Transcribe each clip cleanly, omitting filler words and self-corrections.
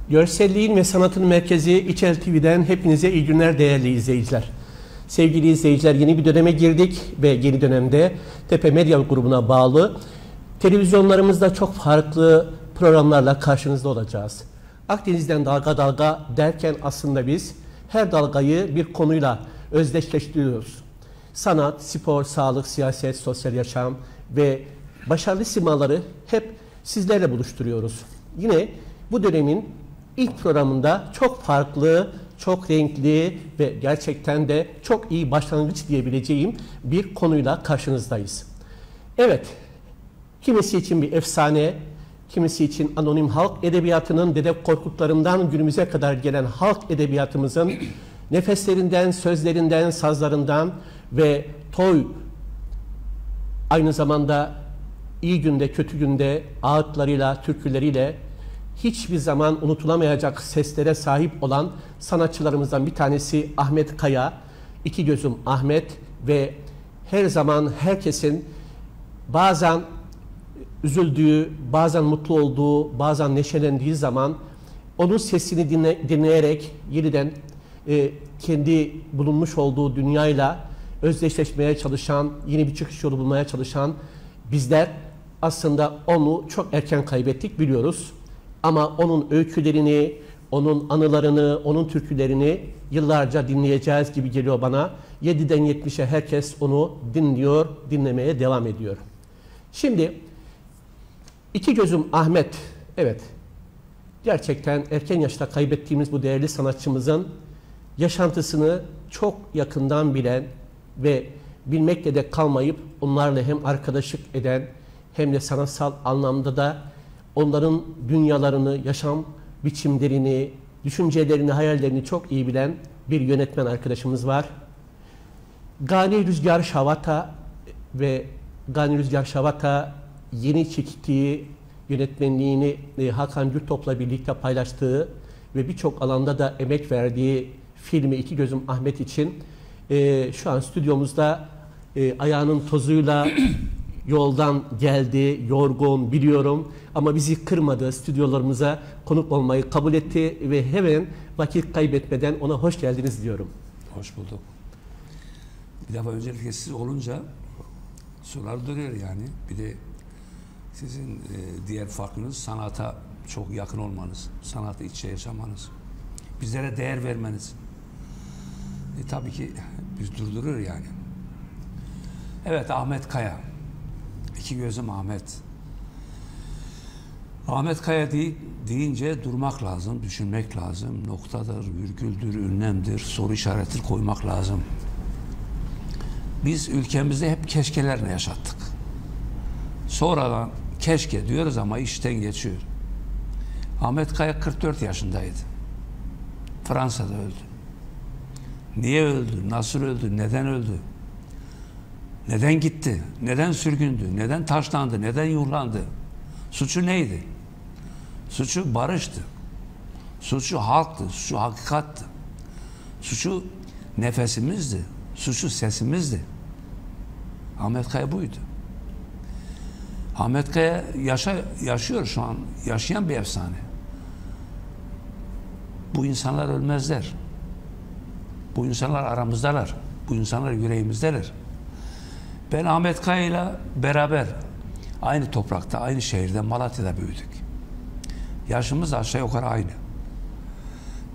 Görselliğin ve sanatın merkezi İçel TV'den hepinize iyi günler değerli izleyiciler. Sevgili izleyiciler, yeni bir döneme girdik ve yeni dönemde Tepe Medya grubuna bağlı televizyonlarımızda çok farklı programlarla karşınızda olacağız. Akdeniz'den dalga dalga derken aslında biz her dalgayı bir konuyla özdeşleştiriyoruz. Sanat, spor, sağlık, siyaset, sosyal yaşam ve başarılı simaları hep sizlerle buluşturuyoruz. Yine bu dönemin ilk programında çok farklı, çok renkli ve gerçekten de çok iyi başlangıç diyebileceğim bir konuyla karşınızdayız. Evet, kimisi için bir efsane, kimisi için anonim halk edebiyatının Dede Korkutlarından günümüze kadar gelen halk edebiyatımızın nefeslerinden, sözlerinden, sazlarından ve toy, aynı zamanda iyi günde, kötü günde ağıtlarıyla, türküleriyle hiçbir zaman unutulamayacak seslere sahip olan sanatçılarımızdan bir tanesi Ahmet Kaya. İki gözüm Ahmet ve her zaman herkesin bazen üzüldüğü, bazen mutlu olduğu, bazen neşelendiği zaman onun sesini dinleyerek yeniden kendi bulunmuş olduğu dünyayla özdeşleşmeye çalışan, yeni bir çıkış yolu bulmaya çalışan bizler aslında onu çok erken kaybettik biliyoruz. Ama onun öykülerini, onun anılarını, onun türkülerini yıllarca dinleyeceğiz gibi geliyor bana. 7'den 70'e herkes onu dinliyor, dinlemeye devam ediyor. Şimdi iki gözüm Ahmet, evet, gerçekten erken yaşta kaybettiğimiz bu değerli sanatçımızın yaşantısını çok yakından bilen ve bilmekle de kalmayıp onlarla hem arkadaşlık eden hem de sanatsal anlamda da onların dünyalarını, yaşam biçimlerini, düşüncelerini, hayallerini çok iyi bilen bir yönetmen arkadaşımız var. Gani Rüzgar Şavata ve Gani Rüzgar Şavata yeni çektiği yönetmenliğini Hakan Gürtop'la birlikte paylaştığı ve birçok alanda da emek verdiği filmi İki Gözüm Ahmet için şu an stüdyomuzda ayağının tozuyla yoldan geldi, yorgun biliyorum ama bizi kırmadı, stüdyolarımıza konuk olmayı kabul etti ve hemen vakit kaybetmeden ona hoş geldiniz diyorum. Hoş bulduk. Bir defa öncelikle siz olunca sorular duruyor yani. Bir de sizin diğer farkınız sanata çok yakın olmanız, sanatı içe yaşamanız, bizlere değer vermeniz. Tabii ki biz durduruyor yani. Evet, Ahmet Kaya. İki gözüm Ahmet. Ahmet Kaya deyince durmak lazım, düşünmek lazım. Noktadır, virgüldür, ünlemdir, soru işareti koymak lazım. Biz ülkemizde hep keşkelerle yaşattık. Sonradan keşke diyoruz ama işten geçiyor. Ahmet Kaya 44 yaşındaydı. Fransa'da öldü. Niye öldü? Nasıl öldü? Neden öldü? Neden gitti? Neden sürgündü? Neden taşlandı? Neden yuhlandı? Suçu neydi? Suçu barıştı. Suçu halktı. Suçu hakikattı. Suçu nefesimizdi. Suçu sesimizdi. Ahmet Kaya buydu. Ahmet Kaya yaşıyor şu an. Yaşayan bir efsane. Bu insanlar ölmezler. Bu insanlar aramızdalar. Bu insanlar yüreğimizdeler. Ben Ahmet Kaya ile beraber aynı toprakta, aynı şehirde, Malatya'da büyüdük. Yaşımız aşağı yukarı aynı.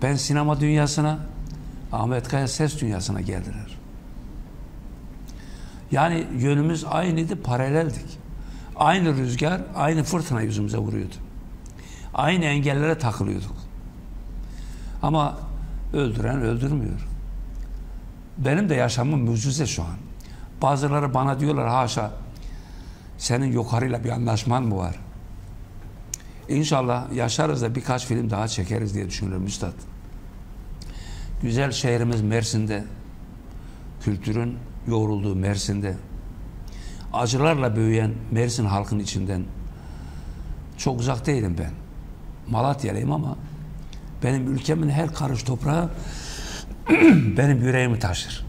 Ben sinema dünyasına, Ahmet Kaya ses dünyasına geldiler. Yani yönümüz aynıydı, paraleldik. Aynı rüzgar, aynı fırtına yüzümüze vuruyordu. Aynı engellere takılıyorduk. Ama öldüren öldürmüyor. Benim de yaşamım mucize şu an. Bazıları bana diyorlar haşa senin yukarıyla bir anlaşman mı var? İnşallah yaşarız da birkaç film daha çekeriz diye düşünüyorum üstad. Güzel şehrimiz Mersin'de, kültürün yoğrulduğu Mersin'de, acılarla büyüyen Mersin halkın içinden çok uzak değilim ben. Malatyalıyım ama benim ülkemin her karış toprağı benim yüreğimi taşır.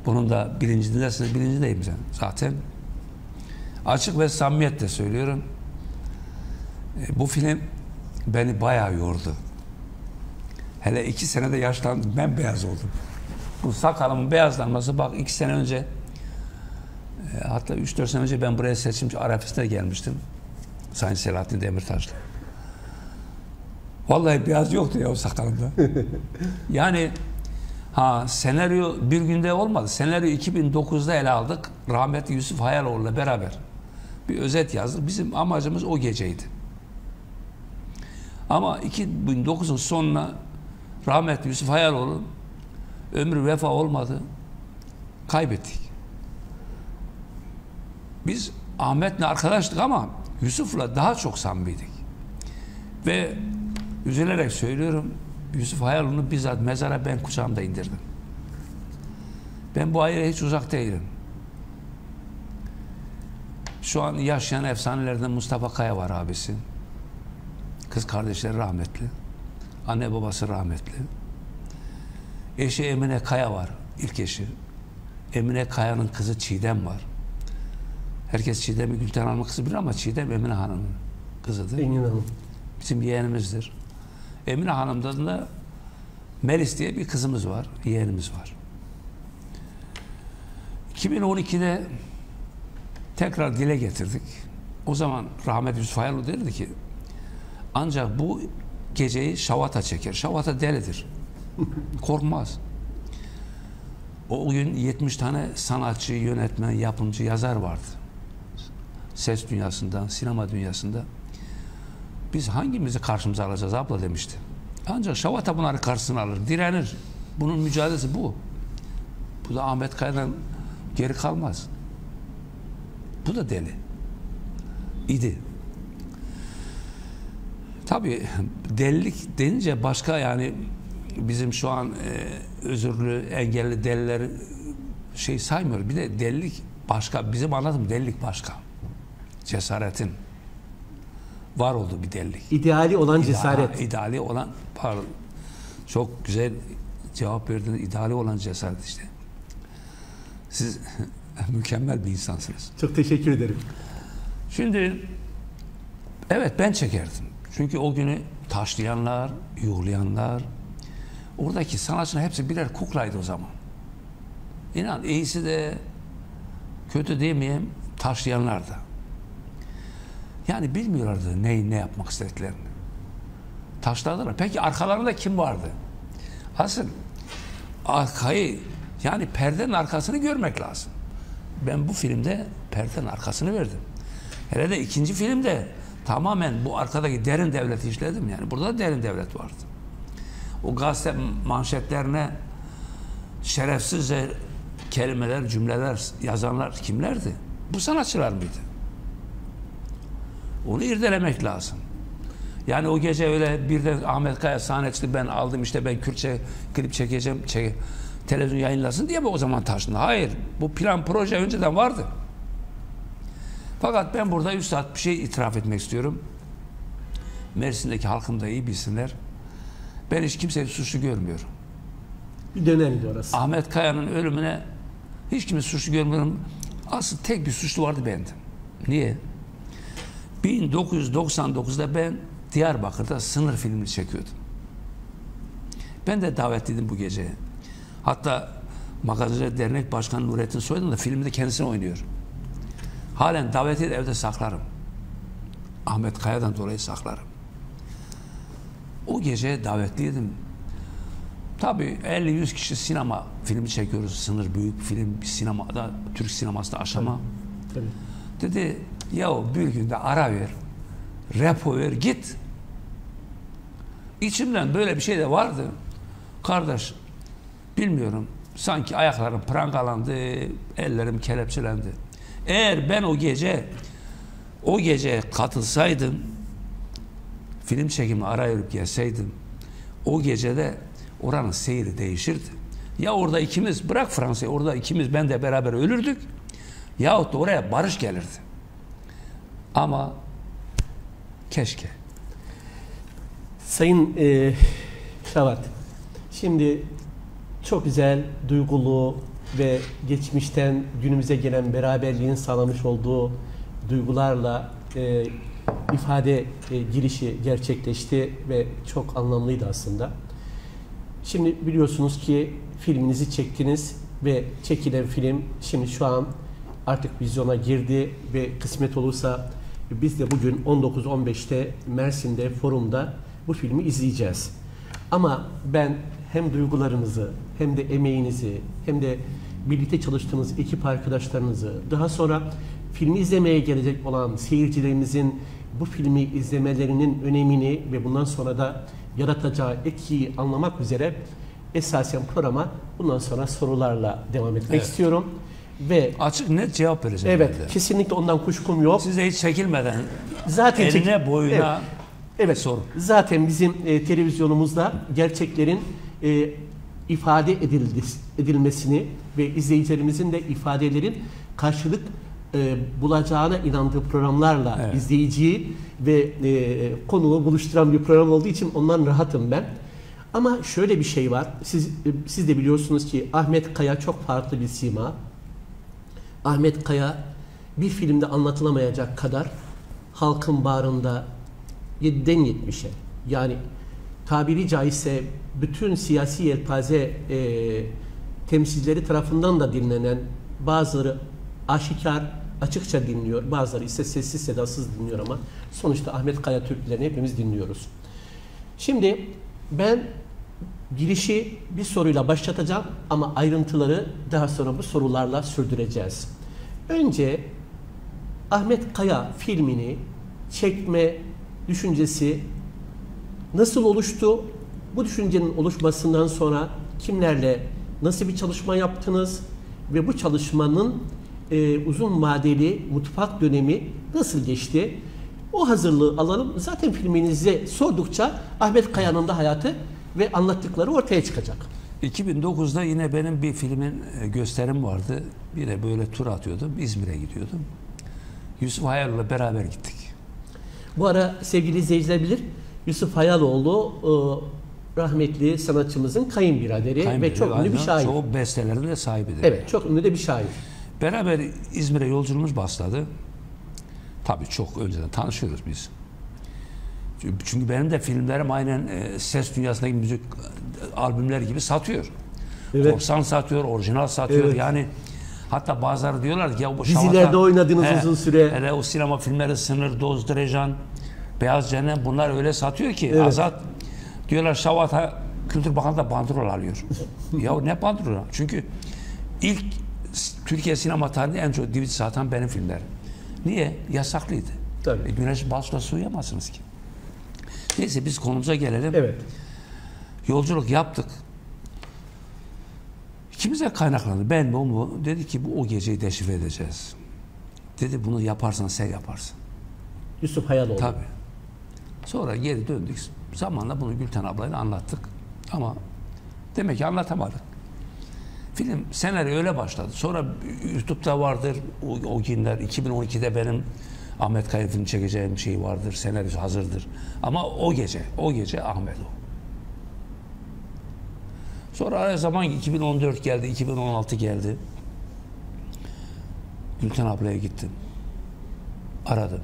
Bunun da bilincindesiniz, bilincindeyim zaten. Açık ve samimiyetle söylüyorum. Bu film beni bayağı yordu. Hele 2 senede yaşlandım, ben beyaz oldum. Bu sakalımın beyazlanması, bak 2 sene önce, hatta 3-4 sene önce ben buraya seçimci Arafis'te gelmiştim. Sayın Selahattin Demirtaş'la. Vallahi beyaz yoktu ya o sakalımda. Yani senaryo bir günde olmadı. Senaryo 2009'da ele aldık. Rahmetli Yusuf Hayaloğlu'yla beraber bir özet yazdık. Bizim amacımız o geceydi. Ama 2009'un sonuna rahmetli Yusuf Hayaloğlu ömrü vefa olmadı. Kaybettik. Biz Ahmet'le arkadaştık ama Yusuf'la daha çok samimiydik. Ve üzülerek söylüyorum, Yusuf Hayaloğlu'nu bizzat mezara ben kucağımda indirdim. Ben bu ayrıya hiç uzak değilim. Şu an yaşayan efsanelerden Mustafa Kaya var abisi. Kız kardeşleri rahmetli. Anne babası rahmetli. Eşi Emine Kaya var, ilk eşi. Emine Kaya'nın kızı Çiğdem var. Herkes Çiğdem'i Gülten Hanım'ın kızı bilir ama Çiğdem Emine Hanım'ın kızıdır. Emine Hanım. Bizim yeğenimizdir. Emine Hanım'dan da Melis diye bir kızımız var, yeğenimiz var. 2012'de tekrar dile getirdik. O zaman rahmetli Yusuf Hayaloğlu derdi ki, ancak bu geceyi Şavata çeker. Şavata delidir. Korkmaz. O gün 70 tane sanatçı, yönetmen, yapımcı, yazar vardı. Ses dünyasında, sinema dünyasında. Biz hangimizi karşımıza alacağız abla demişti. Ancak Şavata bunları karşısına alır, direnir. Bunun mücadelesi bu. Bu da Ahmet Kaya'dan geri kalmaz. Bu da deli. İdi. Tabii delilik denince başka, yani bizim şu an özürlü, engelli deliler saymıyor. Bir de delilik başka. Bizim anladığımız delilik başka. Cesaretin var olduğu bir delilik. İdeali olan cesaret. İdeali olan, pardon. Çok güzel cevap verdiniz. İdeali olan cesaret işte. Siz mükemmel bir insansınız. Çok teşekkür ederim. Şimdi evet, ben çekerdim. Çünkü o günü taşlayanlar, yuhlayanlar, oradaki sanatçıların hepsi birer kuklaydı o zaman. İnan, iyisi de kötü demeyeyim, taşlayanlar da. Yani bilmiyorlardı ne yapmak istediklerini. Taşladılar. Peki arkalarında kim vardı? Asıl arkayı, yani perdenin arkasını görmek lazım. Ben bu filmde perdenin arkasını verdim. Hele de ikinci filmde tamamen bu arkadaki derin devleti işledim. Yani burada da derin devlet vardı. O gazete manşetlerine şerefsizce kelimeler, cümleler yazanlar kimlerdi? Bu sanatçılar mıydı? Onu irdelemek lazım. Yani o gece öyle birden Ahmet Kaya sahne çıktı, ben aldım işte, ben Kürtçe klip çekeceğim, televizyon yayınlasın diye mi o zaman taşındı? Hayır. Bu plan, proje önceden vardı. Fakat ben burada üstad bir şey itiraf etmek istiyorum. Mersin'deki halkım da iyi bilsinler. Ben hiç kimseyi suçlu görmüyorum. Bir dönemdi orası. Ahmet Kaya'nın ölümüne hiç kimse suçlu görmüyorum. Asıl tek bir suçlu vardı, bendim. Niye? 1999'da ben Diyarbakır'da Sınır filmini çekiyordum. Ben de davetliydim bu geceye. Hatta Magazinciler Dernek Başkanı Nurettin Soydan da filmde kendisini oynuyor. Halen davetiye de evde saklarım. Ahmet Kaya'dan dolayı saklarım. O gece davetliydim. Tabii 50-100 kişi sinema filmi çekiyoruz. Sınır büyük bir film, bir sinemada, Türk sinemasında aşama. Tabii. Dedi, ya bir günde ara ver, repo ver, git. İçimden böyle bir şey de vardı. Kardeş, bilmiyorum, sanki ayaklarım prangalandı, ellerim kelepçelendi. Eğer ben o gece katılsaydım, film çekimine ara verip gelseydim, o gecede oranın seyri değişirdi. Ya orada ikimiz, bırak Fransa'yı, orada ikimiz ben de beraber ölürdük, yahut da oraya barış gelirdi. Ama keşke. Sayın Şavat, şimdi çok güzel, duygulu ve geçmişten günümüze gelen beraberliğin sağlamış olduğu duygularla ifade girişi gerçekleşti ve çok anlamlıydı aslında. Şimdi biliyorsunuz ki filminizi çektiniz ve çekilen film şimdi şu an artık vizyona girdi ve kısmet olursa biz de bugün 19-15'te Mersin'de forumda bu filmi izleyeceğiz. Ama ben hem duygularınızı hem de emeğinizi hem de birlikte çalıştığınız ekip arkadaşlarınızı, daha sonra filmi izlemeye gelecek olan seyircilerimizin bu filmi izlemelerinin önemini ve bundan sonra da yaratacağı etkiyi anlamak üzere esasen programa bundan sonra sorularla devam etmek istiyorum. Ve açık net cevap vereceğim. Evet, kesinlikle ondan kuşkum yok. Siz de hiç çekilmeden zaten eline boyuna evet, sorun. zaten bizim televizyonumuzda gerçeklerin ifade edilmesini ve izleyicilerimizin de ifadelerin karşılık bulacağına inandığı programlarla izleyiciyi ve konuğu buluşturan bir program olduğu için ondan rahatım ben. Ama şöyle bir şey var. Siz de biliyorsunuz ki Ahmet Kaya çok farklı bir sima. Ahmet Kaya bir filmde anlatılamayacak kadar halkın bağrında 7'den 70'e, yani tabiri caizse bütün siyasi yelpaze temsilcileri tarafından da dinlenen, bazıları aşikar açıkça dinliyor, bazıları ise sessiz sedasız dinliyor ama sonuçta Ahmet Kaya türkülerini hepimiz dinliyoruz. Şimdi ben girişi bir soruyla başlatacağım ama ayrıntıları daha sonra bu sorularla sürdüreceğiz. Önce Ahmet Kaya filmini çekme düşüncesi nasıl oluştu? Bu düşüncenin oluşmasından sonra kimlerle nasıl bir çalışma yaptınız ve bu çalışmanın uzun vadeli mutfak dönemi nasıl geçti? O hazırlığı alalım. Zaten filminizi sordukça Ahmet Kaya'nın da hayatı ve anlattıkları ortaya çıkacak. 2009'da yine benim bir filmin gösterim vardı. Bir de böyle tur atıyordum. İzmir'e gidiyordum. Yusuf Hayaloğlu'yla beraber gittik. Bu ara sevgili izleyiciler bilir, Yusuf Hayaloğlu rahmetli sanatçımızın kayınbiraderi ve çok ünlü bir şair. Çoğu bestelerin de sahibidir. Evet, çok ünlü de bir şair. Beraber İzmir'e yolculuğumuz başladı. Tabii çok önceden tanışıyoruz biz. Çünkü benim de filmlerim aynen ses dünyasındaki müzik albümler gibi satıyor. Evet. Korsan satıyor, orijinal satıyor. Evet. Yani hatta bazıları diyorlar ki ya bu dizilerde oynadınız uzun süre. Hele o sinema filmleri Sınır, Doz, Direjan, Beyaz Cennet bunlar öyle satıyor ki Azat diyorlar Şavat'a Kültür Bakanı da bandrol alıyor. Ya ne bandrol? Çünkü ilk Türkiye sinema tarihinde en çok DVD satan benim filmler. Niye? Yasaklıydı. Tabii. Güneş basla uyuyamazsınız ki. Neyse biz konumuza gelelim. Evet. Yolculuk yaptık. İkimize kaynaklandı. Ben mi o mu? Dedi ki bu o geceyi deşifre edeceğiz. Dedi bunu yaparsan sen yaparsın. Yusuf Hayaloğlu. Tabii. Sonra geri döndük. Zamanla bunu Gülten ablayla anlattık. Ama demek ki anlatamadık. Film senaryo öyle başladı. Sonra YouTube'da vardır o günler. 2012'de benim Ahmet Kaya film çekeceğim şey vardır. Senaryosu hazırdır. Ama o gece Ahmet o. Sonra araya zaman 2014 geldi, 2016 geldi. Gülten ablaya gittim. Aradım.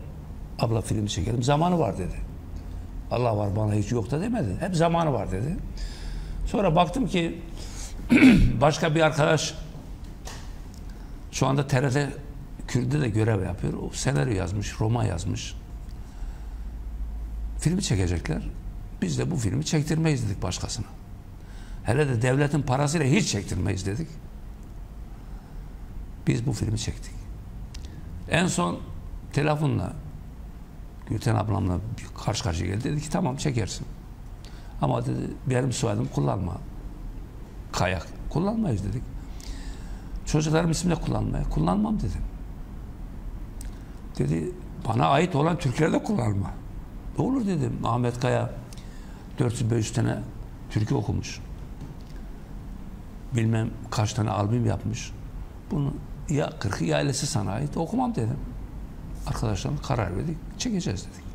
Abla filmi çekelim. Zamanı var dedi. Allah var bana hiç yok da demedi. Hep zamanı var dedi. Sonra baktım ki başka bir arkadaş şu anda TRT Kürt'te de görev yapıyor. O senaryo yazmış, roman yazmış. Filmi çekecekler. Biz de bu filmi çektirmeyiz dedik başkasına. Hele de devletin parasıyla hiç çektirmeyiz dedik. Biz bu filmi çektik. En son telefonla Gülten ablamla karşı karşıya geldi. Dedi ki tamam çekersin. Ama dedi benim soyadım kullanma. Kayak. Kullanmayız dedik. Çocuklarım ismini kullanmam dedim. Dedi bana ait olan Türkleri de kullanma. Ne olur dedim. Ahmet Kaya 400-500 tane türkü okumuş. Bilmem kaç tane albüm yapmış. Bunu ya 40'ı ya 50'si sana ait okumam dedim. Arkadaşlarımla karar verdik. Çekeceğiz dedik.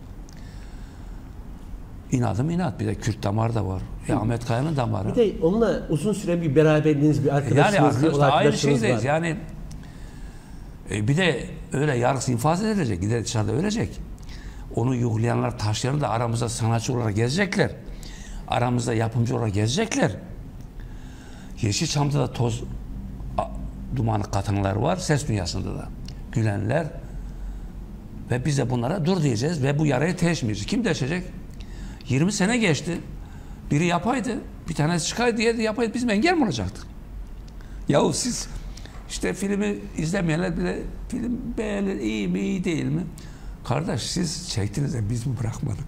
İnadım inat. Bir de Kürt damarı da var. Ya Ahmet Kaya'nın damarı. Bir de onunla uzun süre bir beraberliğiniz, bir arkadaşınız, yani arkadaşlar aynı şeydeyiz şeydeyiz. Yani bir de öyle yargısı infaz edilecek. Gider dışarıda ölecek. Onu yuhlayanlar, taşlayanlar da aramızda sanatçı olarak gezecekler. Aramızda yapımcı olarak gezecekler. Yeşilçam'da da toz dumanı katanlar var, ses dünyasında da. Gülenler. Ve biz de bunlara dur diyeceğiz ve bu yarayı teşmeyeceğiz. Kim deşecek? 20 sene geçti. Biri yapaydı, bir tanesi çıkaydı, diğeri de yapaydı. Biz engel mi olacaktık? Yahu siz işte filmi izlemeyenler bile film beğenir, iyi mi, iyi değil mi? Kardeş siz çektiniz de biz mi bırakmadık?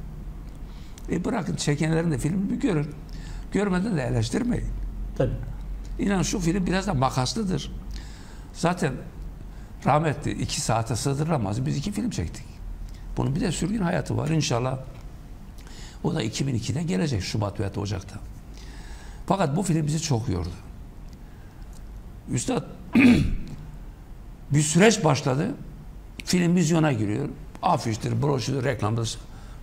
Bırakın çekenlerin de filmi bir görün. Görmeden de eleştirmeyin. Tabii. İnan şu film biraz da makaslıdır. Zaten rahmetli 2 saate sığdırılamaz. Biz 2 film çektik. Bunun bir de sürgün hayatı var inşallah. O da 2002'de gelecek Şubat veya Ocak'ta. Fakat bu film bizi çok yordu. Üstad bir süreç başladı. Film vizyona giriyor. Afiştir, broşürdür, reklamdır.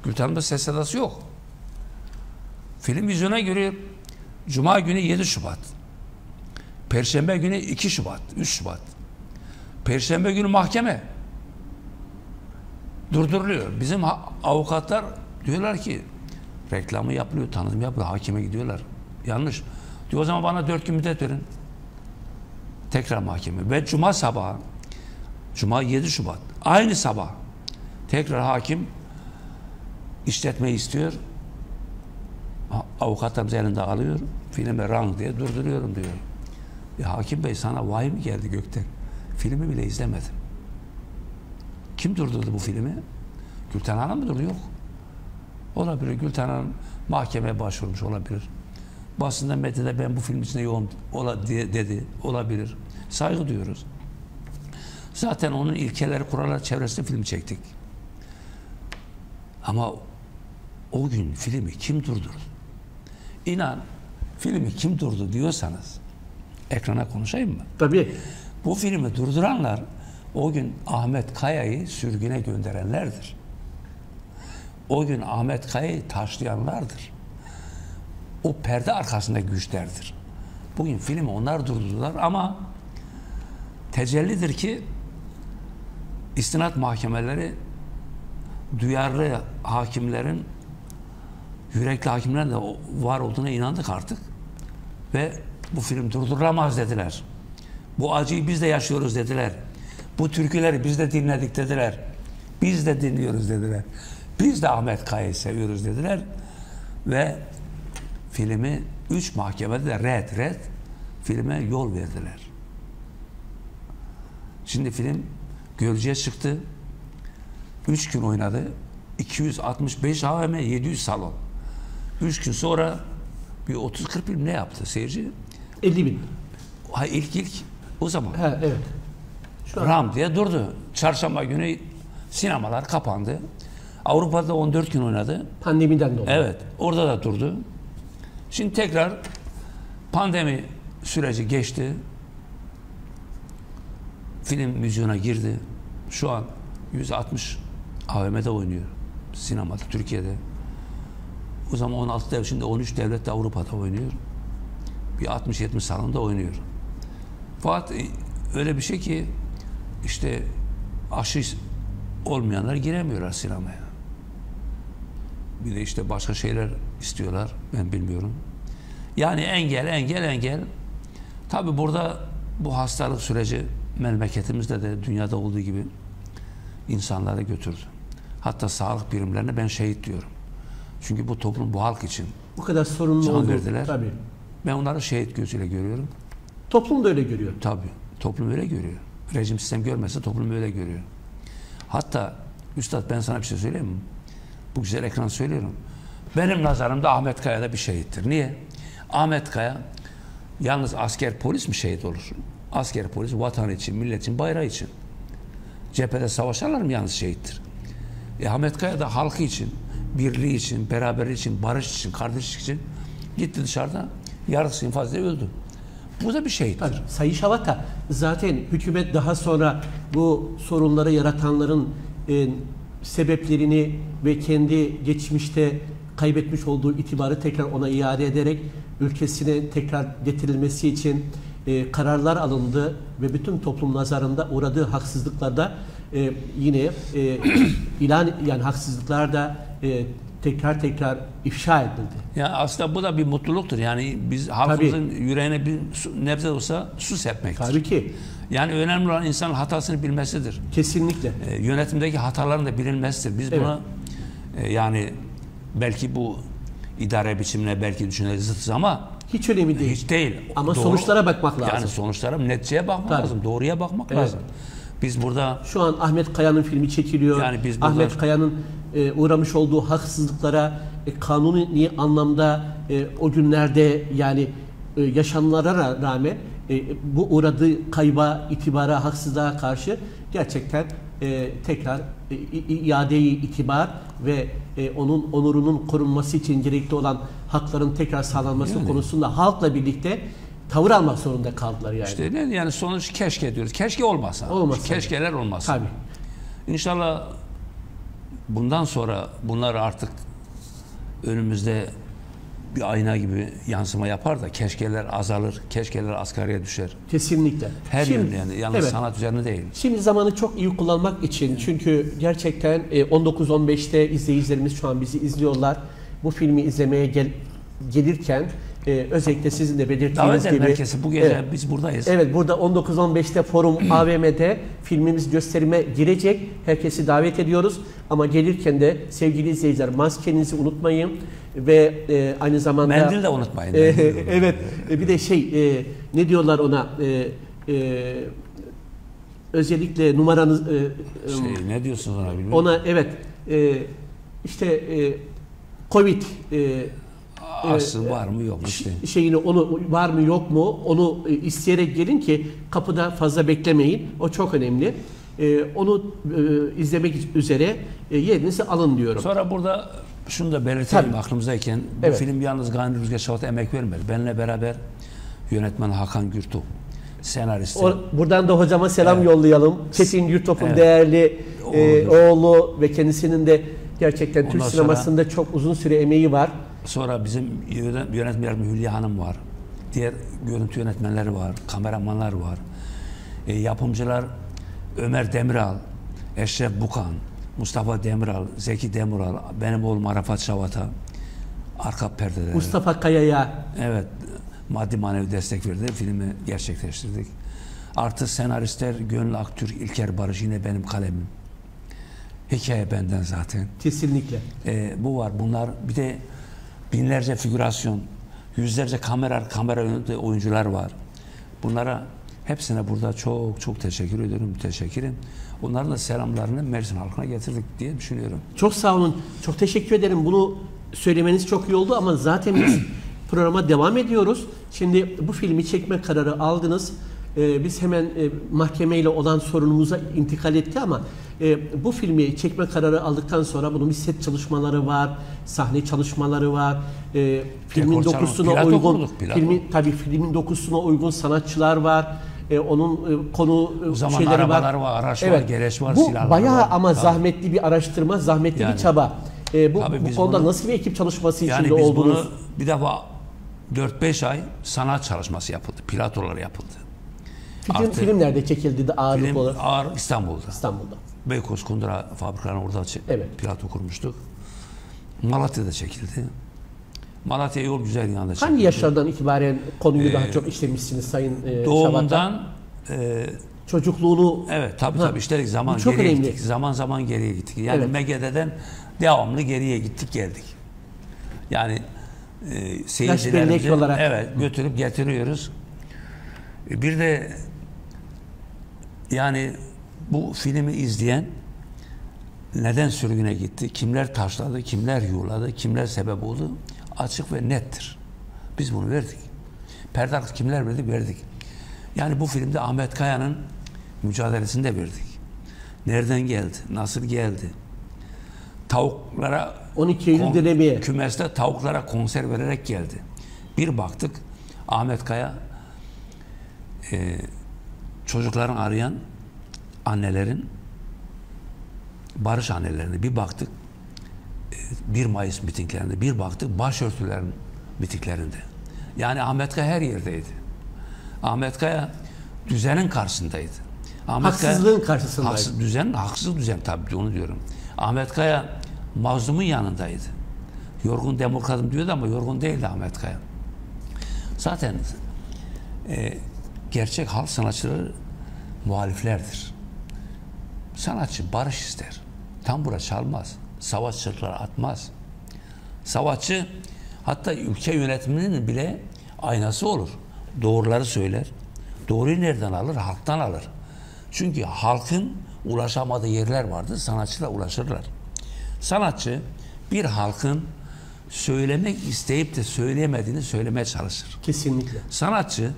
Gülten'de ses sedası yok. Film vizyona giriyor. Cuma günü 7 Şubat. Perşembe günü 2 Şubat, 3 Şubat. Perşembe günü mahkeme. Durduruluyor. Bizim avukatlar diyorlar ki reklamı yapılıyor, tanıtım yapılıyor. Hakime gidiyorlar. Yanlış. Diyor o zaman bana 4 gün müddet verin. Tekrar mahkeme. Ve Cuma sabahı, Cuma 7 Şubat. Aynı sabah tekrar hakim işletmeyi istiyor. Avukatlarımız elinde alıyor. Filme rang diye durduruyorum diyor. Hakim Bey sana vahiy mi geldi gökten? Filmi bile izlemedim. Kim durdurdu bu filmi? Gülten Hanım mı durdu? Yok. Olabilir. Gülten Hanım mahkemeye başvurmuş olabilir. Basında medyada ben bu film içinde yoğun dedi. Olabilir. Saygı duyuyoruz. Zaten onun ilkeleri, kuralları çevresinde film çektik. Ama o gün filmi kim durdurdu? İnan filmi kim durdu diyorsanız ekrana konuşayım mı? Tabii. Bu filmi durduranlar o gün Ahmet Kaya'yı sürgüne gönderenlerdir. O gün Ahmet Kaya'yı taşlayanlardır. O perde arkasında güçlerdir. Bugün filmi onlar durdurdular ama tecellidir ki istinad mahkemeleri duyarlı hakimlerin, yürekli hakimlerin de var olduğuna inandık artık. Ve bu film durdurulamaz dediler. Bu acıyı biz de yaşıyoruz dediler. Bu türküleri biz de dinledik dediler. Biz de dinliyoruz dediler. Biz de Ahmet Kaya'yı seviyoruz dediler. Ve filmi 3 mahkemede de red filme yol verdiler. Şimdi film görücüye çıktı. 3 gün oynadı. 265 AVM, 700 salon. 3 gün sonra bir 30-40 bin ne yaptı seyirci? 50 bin. Ha, ilk o zaman. Ha, evet. Şu an. Ram diye durdu. Çarşamba günü sinemalar kapandı. Avrupa'da 14 gün oynadı. Pandemiden dolayı. Evet. Orada da durdu. Şimdi tekrar pandemi süreci geçti. Film vizyona girdi. Şu an 160 AVM'de oynuyor. Sinemada, Türkiye'de. O zaman 16 devlet, şimdi 13 devlet de Avrupa'da oynuyor. Bir 60-70 salonda oynuyor. Fakat öyle bir şey ki işte aşı olmayanlar giremiyorlar sinemaya. Bir de işte başka şeyler istiyorlar. Ben bilmiyorum. Yani engel. Tabii burada bu hastalık süreci memleketimizde de dünyada olduğu gibi insanları götürdü. Hatta sağlık birimlerine ben şehit diyorum. Çünkü bu toplum, bu halk için Bu kadar sorunlu can oldu. verdiler. Tabii. Ben onları şehit gözüyle görüyorum. Toplum da öyle görüyor. Tabii. Toplum öyle görüyor. Rejim sistem görmezse toplum öyle görüyor. Hatta Üstad ben sana bir şey söyleyeyim mi? Bu güzel ekran söylüyorum. Benim nazarımda Ahmet Kaya da bir şehittir. Niye? Ahmet Kaya yalnız asker polis mi şehit olur? Asker polis vatan için, millet için, bayrağı için. Cephede savaşanlar mı yalnız şehittir? Ahmet Kaya da halkı için, birliği için, beraberliği için, barış için, kardeşlik için gitti dışarıda yargısız infazla öldü. Bu da bir şehittir. Tabii. Sayın Şavata, zaten hükümet daha sonra bu sorunları yaratanların sebeplerini ve kendi geçmişte kaybetmiş olduğu itibarı tekrar ona iade ederek ülkesine tekrar getirilmesi için kararlar alındı ve bütün toplum nazarında uğradığı haksızlıklarda yine yani haksızlıklar da tekrar ifşa edildi. Yani aslında bu da bir mutluluktur. Yani biz halkımızın yüreğine bir nebze olsa su serpmektir. Tabii ki. Yani önemli olan insanın hatasını bilmesidir. Kesinlikle. Yönetimdeki hataların da bilinmesidir. Biz buna yani belki bu idare biçimine belki düşüneriz zıtız ama hiç önemli değil. Hiç değil. Ama sonuçlara bakmak lazım. Yani sonuçlara, neticeye bakmak lazım. Doğruya bakmak lazım. Biz burada şu an Ahmet Kaya'nın filmi çekiliyor. Yani biz burada, Ahmet Kaya'nın uğramış olduğu haksızlıklara kanuni anlamda o günlerde yani yaşananlara rağmen bu uğradığı kayba, itibara, haksızlığa karşı gerçekten tekrar iade-i itibar ve onun onurunun korunması için gerekli olan hakların tekrar sağlanması konusunda halkla birlikte tavır almak zorunda kaldılar yani. İşte yani sonuç keşke diyoruz. Keşke olmasa. Keşkeler olmasa. Tabii. İnşallah bundan sonra bunlar artık önümüzde bir ayna gibi yansıma yapar da keşkeler azalır, keşkeler asgariye düşer. Kesinlikle. Her yönde yani yalnız sanat üzerine değil. Şimdi zamanı çok iyi kullanmak için çünkü gerçekten 19-15'te izleyicilerimiz şu an bizi izliyorlar. Bu filmi izlemeye gelirken özellikle sizin de belirttiğiniz gibi merkezi bu gece biz buradayız. Evet, burada 19-15'te Forum AVM'de filmimiz gösterime girecek. Herkesi davet ediyoruz. Ama gelirken de sevgili izleyiciler maskenizi unutmayın ve aynı zamanda mendil de unutmayın. Evet, bir de ne diyorlar ona? Özellikle numaranız ne diyorsunuz ona bilmiyorum. Ona Covid aslı var mı yok mu işte. Onu var mı yok mu onu isteyerek gelin ki kapıda fazla beklemeyin. O çok önemli. Onu izlemek üzere yerinizi alın diyorum. Sonra burada şunu da belirtelim aklımızdayken bu film yalnız Gani Rüzgar Şavat'a emek vermedi. Benimle beraber yönetmen Hakan Gürtop, senarist. Buradan da hocama selam yollayalım. Çetin Gürtop'un değerli oğlu ve kendisinin de gerçekten Türk sinemasında çok uzun süre emeği var. Sonra bizim yönetmenlerimiz Hülya Hanım var. Diğer görüntü yönetmenleri var, kameramanlar var. Yapımcılar Ömer Demiral, Eşref Bukan, Mustafa Demiral, Zeki Demiral, benim oğlum Arafat Şavat'a arka perdeleri. Mustafa Kaya'ya. Evet, maddi manevi destek verdi. Filmi gerçekleştirdik. Artı senaristler Gönül Aktürk, İlker Barış yine benim kalemim. Hikaye benden zaten. Kesinlikle. Bu var. Bunlar bir de binlerce figürasyon, yüzlerce kamera önünde oyuncular var. Bunlara hepsine burada çok teşekkür ediyorum, müteşekkirim. Onların da selamlarını Mersin halkına getirdik diye düşünüyorum. Çok sağ olun, çok teşekkür ederim. Bunu söylemeniz çok iyi oldu ama zaten biz programa devam ediyoruz. Şimdi bu filmi çekme kararı aldınız. Biz hemen mahkemeyle olan sorunumuza intikal etti ama bu filmi çekme kararı aldıktan sonra bunun bir set çalışmaları var, sahne çalışmaları var. Filmin dokusuna uygun, filmin dokusuna uygun sanatçılar var. Onun konu şeyleri var. Araç var, gereç var, silahlar var. Bayağı ama zahmetli bir araştırma, zahmetli bir çaba. Bu konuda nasıl bir ekip çalışması içinde oldunuz? Bunu bir defa 4-5 ay sanat çalışması yapıldı, platolar yapıldı. Film nerede çekildi de ağırlık olarak? Ağır İstanbul'da. İstanbul'da. Beykoz Kundura fabrikalarını orada plato kurmuştuk. Malatya'da çekildi. Malatya yol güzel yanında çekildi. Hangi yaşlardan itibaren konuyu daha çok işlemişsiniz Sayın doğumundan çocukluğunu tabii işledik, zaman geriye gittik. Zaman geriye gittik. Yani MGD'den devamlı geriye gittik geldik. Yani seyircilerimizi götürüp getiriyoruz. Bir de yani bu filmi izleyen neden sürgüne gitti, kimler taşladı, kimler yuğladı, kimler sebep oldu açık ve nettir. Biz bunu verdik. Perde arkası kimler verdik. Yani bu filmde Ahmet Kaya'nın mücadelesini de verdik. Nereden geldi, nasıl geldi? Tavuklara 12 Eylül dönemi kümeste tavuklara konser vererek geldi. Bir baktık Ahmet Kaya çocukların arayan annelerin, barış annelerini bir baktık 1 Mayıs mitinglerinde, bir baktık başörtülerin mitinglerinde. Yani Ahmet Kaya her yerdeydi. Ahmet Kaya düzenin karşısındaydı. Haksızlığın karşısındaydı. Haksız düzen tabii, onu diyorum. Ahmet Kaya mazlumun yanındaydı. Yorgun demokratım diyordu ama yorgun değildi Ahmet Kaya. Zaten gerçek halk sanatçıları muhaliflerdir. Sanatçı barış ister. Tambura çalmaz. Savaş çığlıkları atmaz. Savaşçı hatta ülke yönetiminin bile aynası olur. Doğruları söyler. Doğruyu nereden alır? Halktan alır. Çünkü halkın ulaşamadığı yerler vardır. Sanatçılar ulaşırlar. Sanatçı bir halkın söylemek isteyip de söyleyemediğini söylemeye çalışır. Kesinlikle. Sanatçı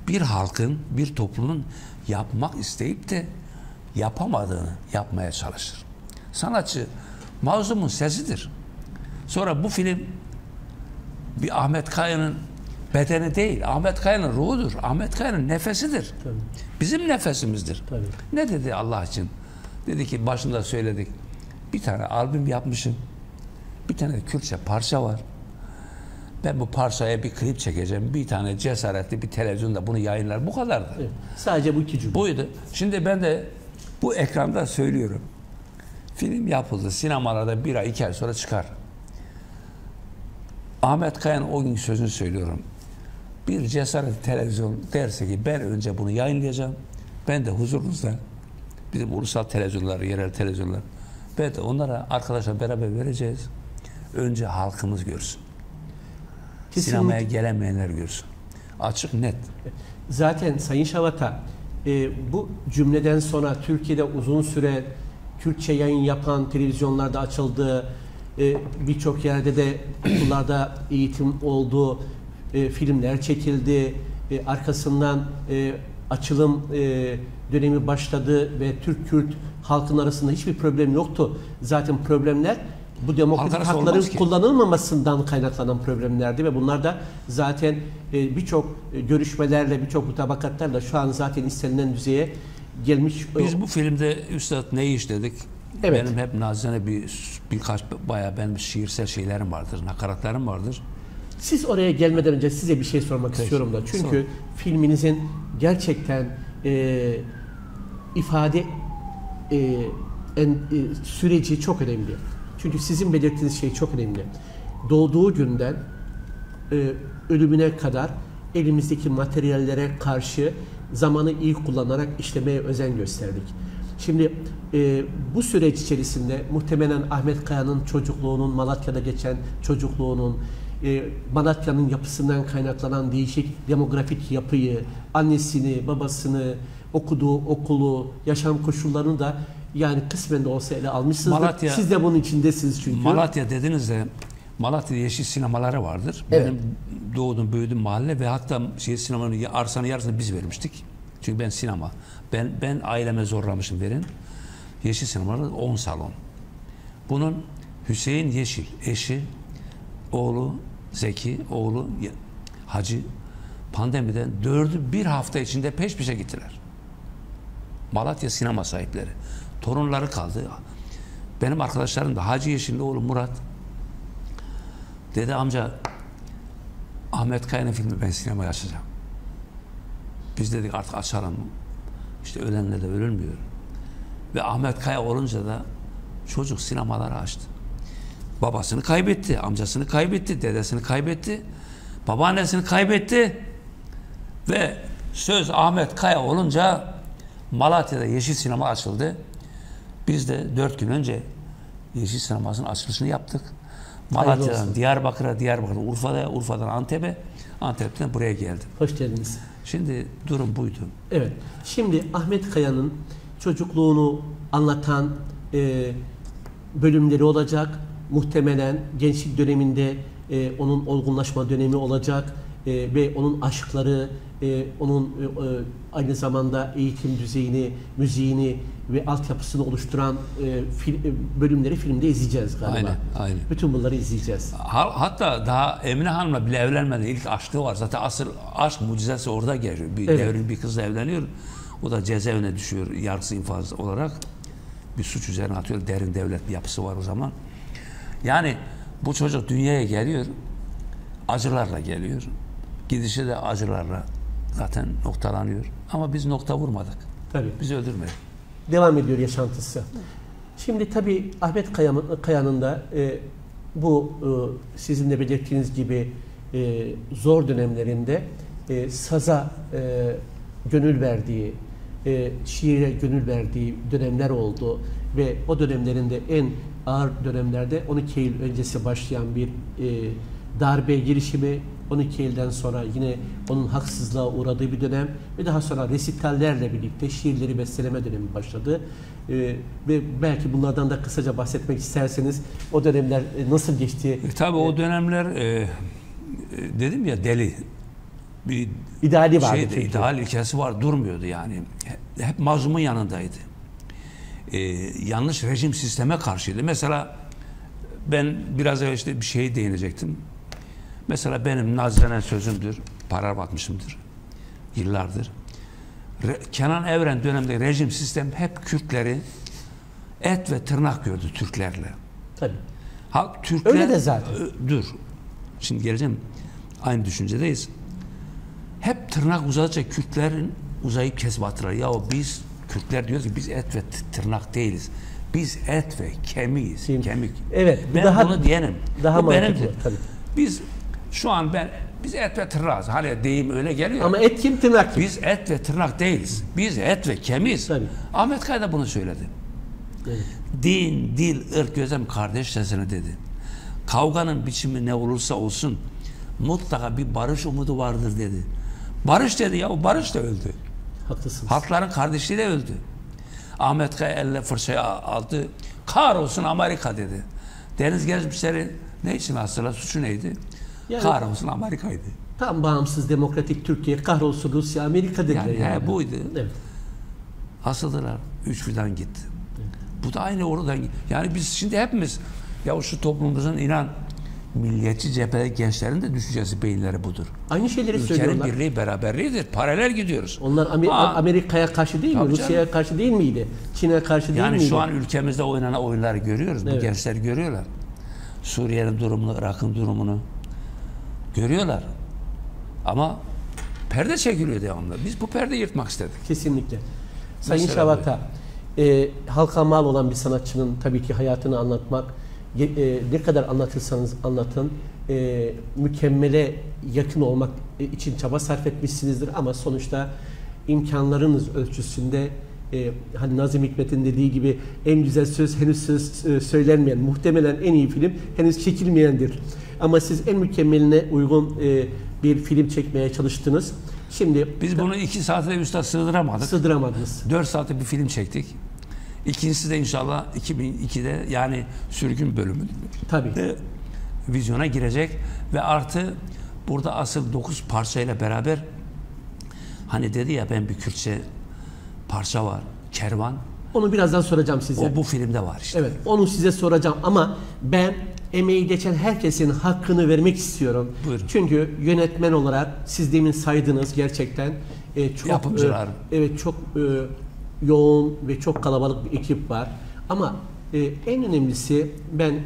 bir halkın, bir toplumun yapmak isteyip de yapamadığını yapmaya çalışır. Sanatçı mazlumun sesidir. Sonra bu film bir Ahmet Kaya'nın bedeni değil, Ahmet Kaya'nın ruhudur. Ahmet Kaya'nın nefesidir. Tabii. Bizim nefesimizdir. Tabii. Ne dedi Allah için? Dedi ki başında söyledik. Bir tane albüm yapmışım. Bir tane Kürtçe parça var. Ben bu parçaya bir klip çekeceğim. Bir tane cesaretli bir televizyonda bunu yayınlar. Bu kadardı. Evet. Sadece bu iki cümle. Buydu. Şimdi ben de bu ekranda söylüyorum. Film yapıldı. Sinemalarda 1 ay 2 ay sonra çıkar. Ahmet Kaya'nın o gün sözünü söylüyorum. Bir cesaret televizyon derse ki ben önce bunu yayınlayacağım. Ben de huzurunuzda bizim ulusal televizyonlar, yerel televizyonlar, ben de onlara arkadaşlar beraber vereceğiz. Önce halkımız görsün. Kesinlikle. Sinemaya gelemeyenler görsün. Açık, net. Zaten Sayın Şavata, bu cümleden sonra Türkiye'de uzun süre Kürtçe yayın yapan televizyonlarda açıldı. Birçok yerde de okullarda eğitim oldu. Filmler çekildi. Arkasından açılım dönemi başladı ve Türk-Kürt halkın arasında hiçbir problem yoktu. Zaten problemler bu demokratik hakların kullanılmamasından kaynaklanan problemlerdi ve bunlar da zaten birçok görüşmelerle, birçok mutabakatlarla şu an zaten istenilen düzeye gelmiş. Biz bu filmde üstad neyi işledik? Evet. Benim hep nazane birkaç bayağı benim şiirsel şeylerim vardır, nakaratlarım vardır. Siz oraya gelmeden önce size bir şey sormak istiyorum da. Çünkü filminizin gerçekten ifade süreci çok önemli. Çünkü sizin belirttiğiniz şey çok önemli. Doğduğu günden ölümüne kadar elimizdeki materyallere karşı zamanı iyi kullanarak işlemeye özen gösterdik. Şimdi bu süreç içerisinde muhtemelen Ahmet Kaya'nın çocukluğunun, Malatya'da geçen çocukluğunun, Malatya'nın yapısından kaynaklanan değişik demografik yapıyı, annesini, babasını, okuduğu okulu, yaşam koşullarını da yani kısmen de olsa ele almışsınızdır. Malatya, siz de bunun içindesiniz çünkü. Malatya dediniz de Malatya'da yeşil sinemaları vardır. Evet. Benim doğduğum, büyüdüğüm mahalle ve hatta sinemanın arsanın yarısını biz vermiştik. Çünkü ben sinema. Ben aileme zorlamışım verin. Yeşil sinemalarda 10 salon. Bunun Hüseyin Yeşil, eşi, oğlu Zeki, oğlu Hacı pandemiden 4'ü bir hafta içinde peş peşe gittiler. Malatya sinema sahipleri. Torunları kaldı. Benim arkadaşlarım da Hacı Yeşil'in oğlu Murat. Dedi amca Ahmet Kaya'nın filmi ben sinemaya açacağım. Biz dedik artık açalım. İşte ölenle de ölünmüyor. Ve Ahmet Kaya olunca da çocuk sinemaları açtı. Babasını kaybetti, amcasını kaybetti, dedesini kaybetti, babaannesini kaybetti. Ve söz Ahmet Kaya olunca Malatya'da Yeşil Sinema açıldı. Biz de 4 gün önce Yeşil Sineması'nın açılışını yaptık. Malatya'dan Diyarbakır'a, Diyarbakır'dan Urfa'ya, Urfa'dan Antep'e, Antep'ten buraya geldim. Hoş geldiniz. Şimdi durum buydu. Evet. Şimdi Ahmet Kaya'nın çocukluğunu anlatan bölümleri olacak. Muhtemelen gençlik döneminde onun olgunlaşma dönemi olacak ve onun aşkları, onun aynı zamanda eğitim düzeyini, müziğini ve altyapısını oluşturan bölümleri filmde izleyeceğiz galiba. Aynen. Bütün bunları izleyeceğiz. Hatta daha Emine Hanım'la bile evlenmeden ilk aşkı var. Zaten asıl aşk mucizesi orada geliyor. Devrin bir kızla evleniyor. O da cezaevine düşüyor yargısı infaz olarak. Bir suç üzerine atıyor. Derin devlet bir yapısı var o zaman. Yani bu çocuk dünyaya geliyor. Acılarla geliyor. Gidişi de acılarla zaten noktalanıyor. Ama biz nokta vurmadık. Tabii. Bizi öldürmedi. Devam ediyor yaşantısı. Şimdi tabii Ahmet Kaya'nın da bu sizin de belirttiğiniz gibi zor dönemlerinde saza gönül verdiği, şiire gönül verdiği dönemler oldu ve o dönemlerinde en ağır dönemlerde 12 Eylül öncesi başlayan bir darbe girişimi, 12 Eylül'den sonra yine onun haksızlığa uğradığı bir dönem ve daha sonra resitallerle birlikte şiirleri besteleme dönemi başladı. Ve belki bunlardan da kısaca bahsetmek isterseniz o dönemler nasıl geçti? Tabii o dönemler dedim ya deli bir ideali vardı şeydi, ideal ilkesi var, durmuyordu yani. Hep mazlumun yanındaydı. Yanlış rejim sisteme karşıydı. Mesela ben biraz evvel işte bir şeye değinecektim. Mesela benim nacizane sözümdür, para batmışımdır yıllardır. Kenan Evren döneminde rejim sistem hep Kürtleri et ve tırnak gördü Türklerle. Tabii. Türkler, öyle de zaten. Dur. Şimdi geleceğim. Aynı düşüncedeyiz. Hep tırnak uzadıkça Kürtlerin uzayıp kesip attılar. Ya biz Kürtler diyoruz ki biz et ve tırnak değiliz. Biz et ve kemiğiz. Kemik. Evet. Ben bunu diyenim. Daha bu benimdir. mantıklı. Tabii. Biz şu an biz et ve tırnağız. Hani deyim öyle geliyor. Ama et kim, tırnak kim? Biz et ve tırnak değiliz. Biz et ve kemiğiz. Tabii. Ahmet Kaya da bunu söyledi. Evet. Din, dil, ırk, gözlem kardeş sesine dedi. Kavganın biçimi ne olursa olsun mutlaka bir barış umudu vardır dedi. Barış dedi ya, o barış da öldü. Haklısınız. Halkların kardeşliği de öldü. Ahmet Kaya elle fırçayı aldı. Kahrolsun Amerika dedi. Deniz Gezmişler'in ne için aslında suçu neydi? Yani, kahrolsun Amerika'ydı. Tam bağımsız demokratik Türkiye, kahrolsun Rusya, Amerika dediler yani. Buydu. Evet. Asıldılar. 3 fidan gitti. Bu da aynı oradan. Yani biz şimdi hepimiz ya şu toplumumuzun inan milliyetçi cephede gençlerin de düşüncesi, beyinleri budur. Aynı şeyleri söylüyorlar. Ülkenin birliği, beraberliğidir. Paralel gidiyoruz. Onlar Amerika'ya karşı değil mi? Rusya'ya karşı değil miydi? Çin'e karşı değil miydi? Yani şu an ülkemizde oynanan oyunları görüyoruz. Bu gençler görüyorlar. Suriye'nin durumunu, Irak'ın durumunu görüyorlar. Ama perde çekiliyor devamlı. Biz bu perdeyi yırtmak istedik. Kesinlikle. Sayın Mesela Şavata, halka mal olan bir sanatçının tabii ki hayatını anlatmak, ne kadar anlatırsanız anlatın, mükemmele yakın olmak için çaba sarf etmişsinizdir ama sonuçta imkanlarınız ölçüsünde hani Nazım Hikmet'in dediği gibi en güzel söz henüz söylenmeyen, muhtemelen en iyi film henüz çekilmeyendir. Ama siz en mükemmeline uygun bir film çekmeye çalıştınız. Şimdi biz bunu 2 saate üstad sığdıramadık. Sığdıramadınız. 4 saate bir film çektik. İkincisi de inşallah 2002'de yani sürgün bölümü tabii vizyona girecek ve artı burada asıl 9 parçayla beraber hani dedi ya ben bir Kürtçe parça var. Kervan. Onu birazdan soracağım size. O bu filmde var işte. Evet, onu size soracağım ama ben emeği geçen herkesin hakkını vermek istiyorum. Buyurun. Çünkü yönetmen olarak siz demin saydınız gerçekten çok yapımcılar. Evet, çok yoğun ve çok kalabalık bir ekip var. Ama en önemlisi ben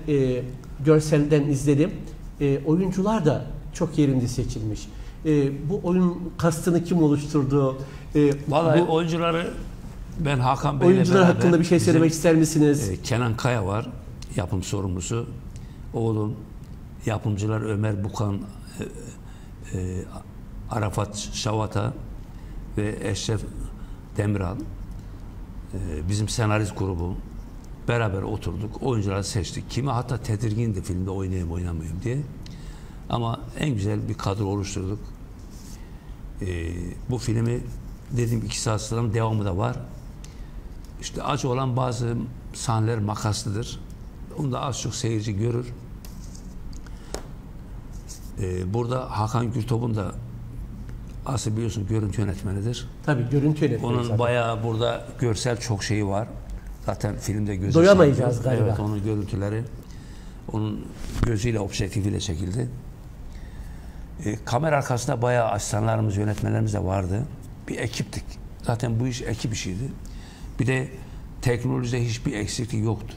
görselden izledim. Oyuncular da çok yerinde seçilmiş. Bu oyun kastını kim oluşturdu? Vallahi oyuncuları ben Hakan Bey'le oyuncular beraber, hakkında bir şey söylemek ister misiniz? Kenan Kaya var, yapım sorumlusu. Oğlum, yapımcılar Ömer Bukan, Arafat Şavata ve Eşref Demiral. Bizim senarist grubu beraber oturduk, oyuncuları seçtik. Kimi hatta tedirgindi filmde oynayayım oynamayayım diye. Ama en güzel bir kadro oluşturduk. Bu filmi dediğim 2 saat sonra devamı da var. İşte acı olan bazı sahneler makaslıdır. Onu da az çok seyirci görür. Burada Hakan Gürtop'un da asıl biliyorsun görüntü yönetmenidir. Tabii görüntü yönetmeni Onun zaten. bayağı burada görsel çok şeyi var. Zaten filmde gözü doyamayacağız çekiyor. galiba. Evet, onun görüntüleri onun gözüyle, objektifiyle çekildi. Kamera arkasında bayağı asistanlarımız, yönetmenlerimiz de vardı. Bir ekiptik. Zaten bu iş ekip işiydi. Bir de teknolojide hiçbir eksiklik yoktu.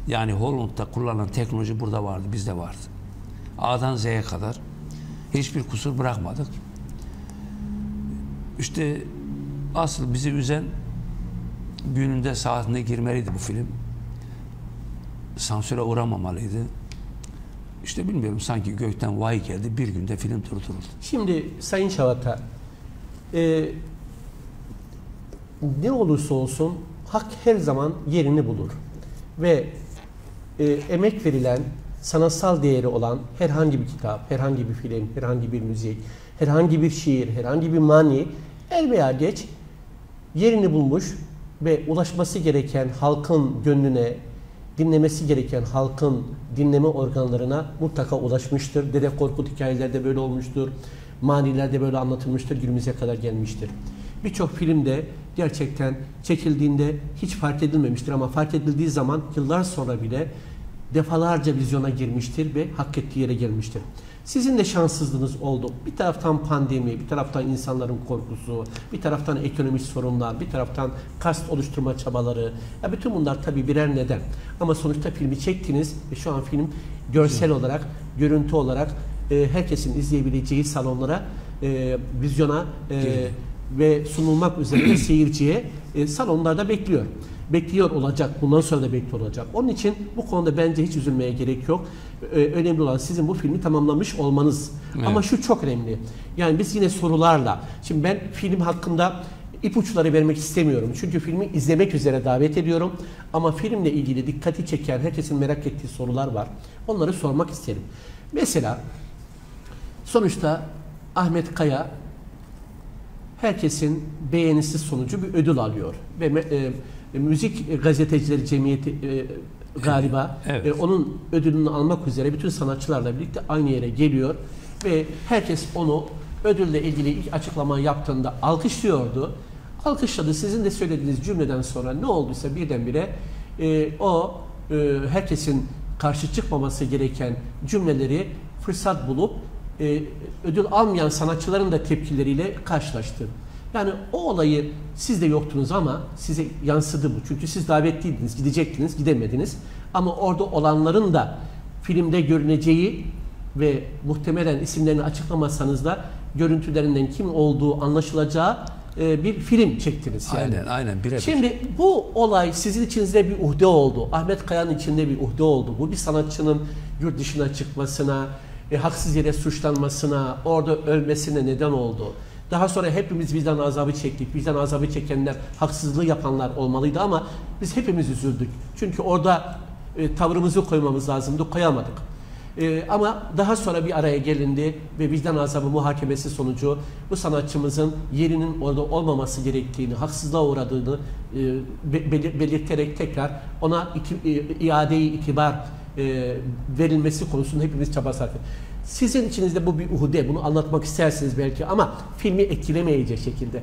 Yani Hollywood'da kullanılan teknoloji burada vardı, bizde vardı. A'dan Z'ye kadar hiçbir kusur bırakmadık. İşte asıl bizi üzen gününde saatinde girmeliydi bu film. Sansüre uğramamalıydı. İşte bilmiyorum, sanki gökten vahiy geldi, bir günde film durduruldu. Şimdi Sayın Çavata, ne olursa olsun hak her zaman yerini bulur. Ve emek verilen, sanatsal değeri olan herhangi bir kitap, herhangi bir film, herhangi bir müzik, herhangi bir şiir, herhangi bir mani er veya geç yerini bulmuş ve ulaşması gereken halkın gönlüne, dinlemesi gereken halkın dinleme organlarına mutlaka ulaşmıştır. Dede Korkut hikayelerde böyle olmuştur. Manilerde böyle anlatılmıştır. Günümüze kadar gelmiştir. Birçok filmde gerçekten çekildiğinde hiç fark edilmemiştir ama fark edildiği zaman yıllar sonra bile defalarca vizyona girmiştir ve hak ettiği yere gelmiştir. Sizin de şanssızlığınız oldu. Bir taraftan pandemi, bir taraftan insanların korkusu, bir taraftan ekonomik sorunlar, bir taraftan kast oluşturma çabaları. Ya bütün bunlar tabii birer neden. Ama sonuçta filmi çektiniz ve şu an film görsel olarak, görüntü olarak herkesin izleyebileceği salonlara, vizyona ve sunulmak üzere seyirciye salonlarda bekliyor. Bekliyor olacak. Bundan sonra da bekliyor olacak. Onun için bu konuda bence hiç üzülmeye gerek yok. Önemli olan sizin bu filmi tamamlamış olmanız. Evet. Ama şu çok önemli. Yani biz yine sorularla. Şimdi ben film hakkında ipuçları vermek istemiyorum. Çünkü filmi izlemek üzere davet ediyorum. Ama filmle ilgili dikkati çeken, herkesin merak ettiği sorular var. Onları sormak isterim. Mesela sonuçta Ahmet Kaya herkesin beğenisi sonucu bir ödül alıyor. Ve Müzik Gazetecileri Cemiyeti galiba evet. Onun ödülünü almak üzere bütün sanatçılarla birlikte aynı yere geliyor ve herkes onu ödülle ilgili ilk açıklama yaptığında alkışlıyordu. Alkışladı. Sizin de söylediğiniz cümleden sonra ne olduysa birdenbire herkesin karşı çıkmaması gereken cümleleri fırsat bulup ödül almayan sanatçıların da tepkileriyle karşılaştı. Yani o olayı siz de yoktunuz ama size yansıdı bu. Çünkü siz davetliydiniz, gidecektiniz, gidemediniz. Ama orada olanların da filmde görüneceği ve muhtemelen isimlerini açıklamasanız da görüntülerinden kim olduğu anlaşılacağı bir film çektiniz. Yani. Aynen. Birebir. Şimdi bu olay sizin içinizde bir uhde oldu. Ahmet Kaya'nın içinde bir uhde oldu. Bu bir sanatçının yurt dışına çıkmasına, haksız yere suçlanmasına, orada ölmesine neden oldu. Daha sonra hepimiz vicdan azabı çektik. Vicdan azabı çekenler, haksızlığı yapanlar olmalıydı ama biz hepimiz üzüldük. Çünkü orada tavrımızı koymamız lazımdı, koyamadık. Ama daha sonra bir araya gelindi ve vicdan azabı muhakemesi sonucu bu sanatçımızın yerinin orada olmaması gerektiğini, haksızlığa uğradığını belirterek tekrar ona iade-i itibar verilmesi konusunda hepimiz çaba sarf ettik. Sizin içinizde bu bir uhde, bunu anlatmak istersiniz belki ama filmi etkilemeyecek şekilde,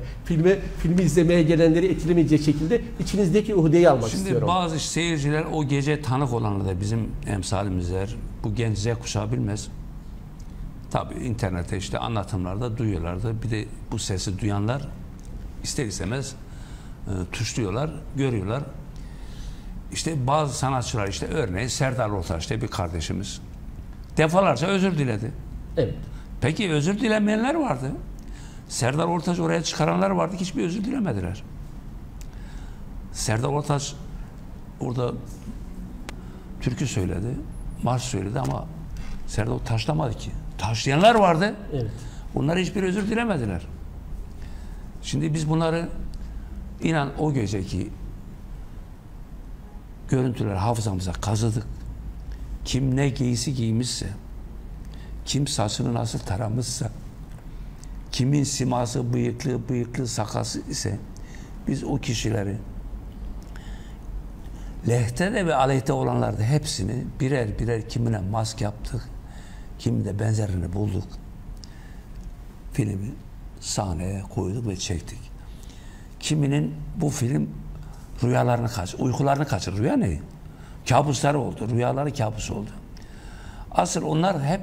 filmi izlemeye gelenleri etkilemeyecek şekilde içinizdeki uhdeyi almak istiyorum. Şimdi bazı seyirciler, o gece tanık olanlar da bizim emsalimizler, bu genç Z kuşağı bilmez. Tabii internette işte anlatımlarda duyuyorlardı. Bir de bu sesi duyanlar ister istemez tuşluyorlar, görüyorlar. İşte bazı sanatçılar, işte örneğin Serdar Ortaç bir kardeşimiz defalarca özür diledi. Evet. Peki özür dilemeyenler vardı. Serdar Ortaç oraya çıkaranlar vardı, hiçbir özür dilemediler. Serdar Ortaç orada türkü söyledi, marş söyledi ama Serdar taşlamadı ki. Taşlayanlar vardı. Evet. Bunlar hiçbir özür dilemediler. Şimdi biz bunları inan o geceki görüntüler hafızamıza kazıdık. Kim ne giysi giymişse, kim saçını nasıl taramışsa, kimin siması bıyıklı sakası ise biz o kişileri lehte ve aleyhte olanlarda hepsini birer birer kimine mask yaptık, kimine benzerini bulduk. Filmi sahneye koyduk ve çektik. Kiminin bu film rüyalarını uykularını kaçırdı. Rüya ne? Kabusları oldu. Rüyaları kabus oldu. Asıl onlar hep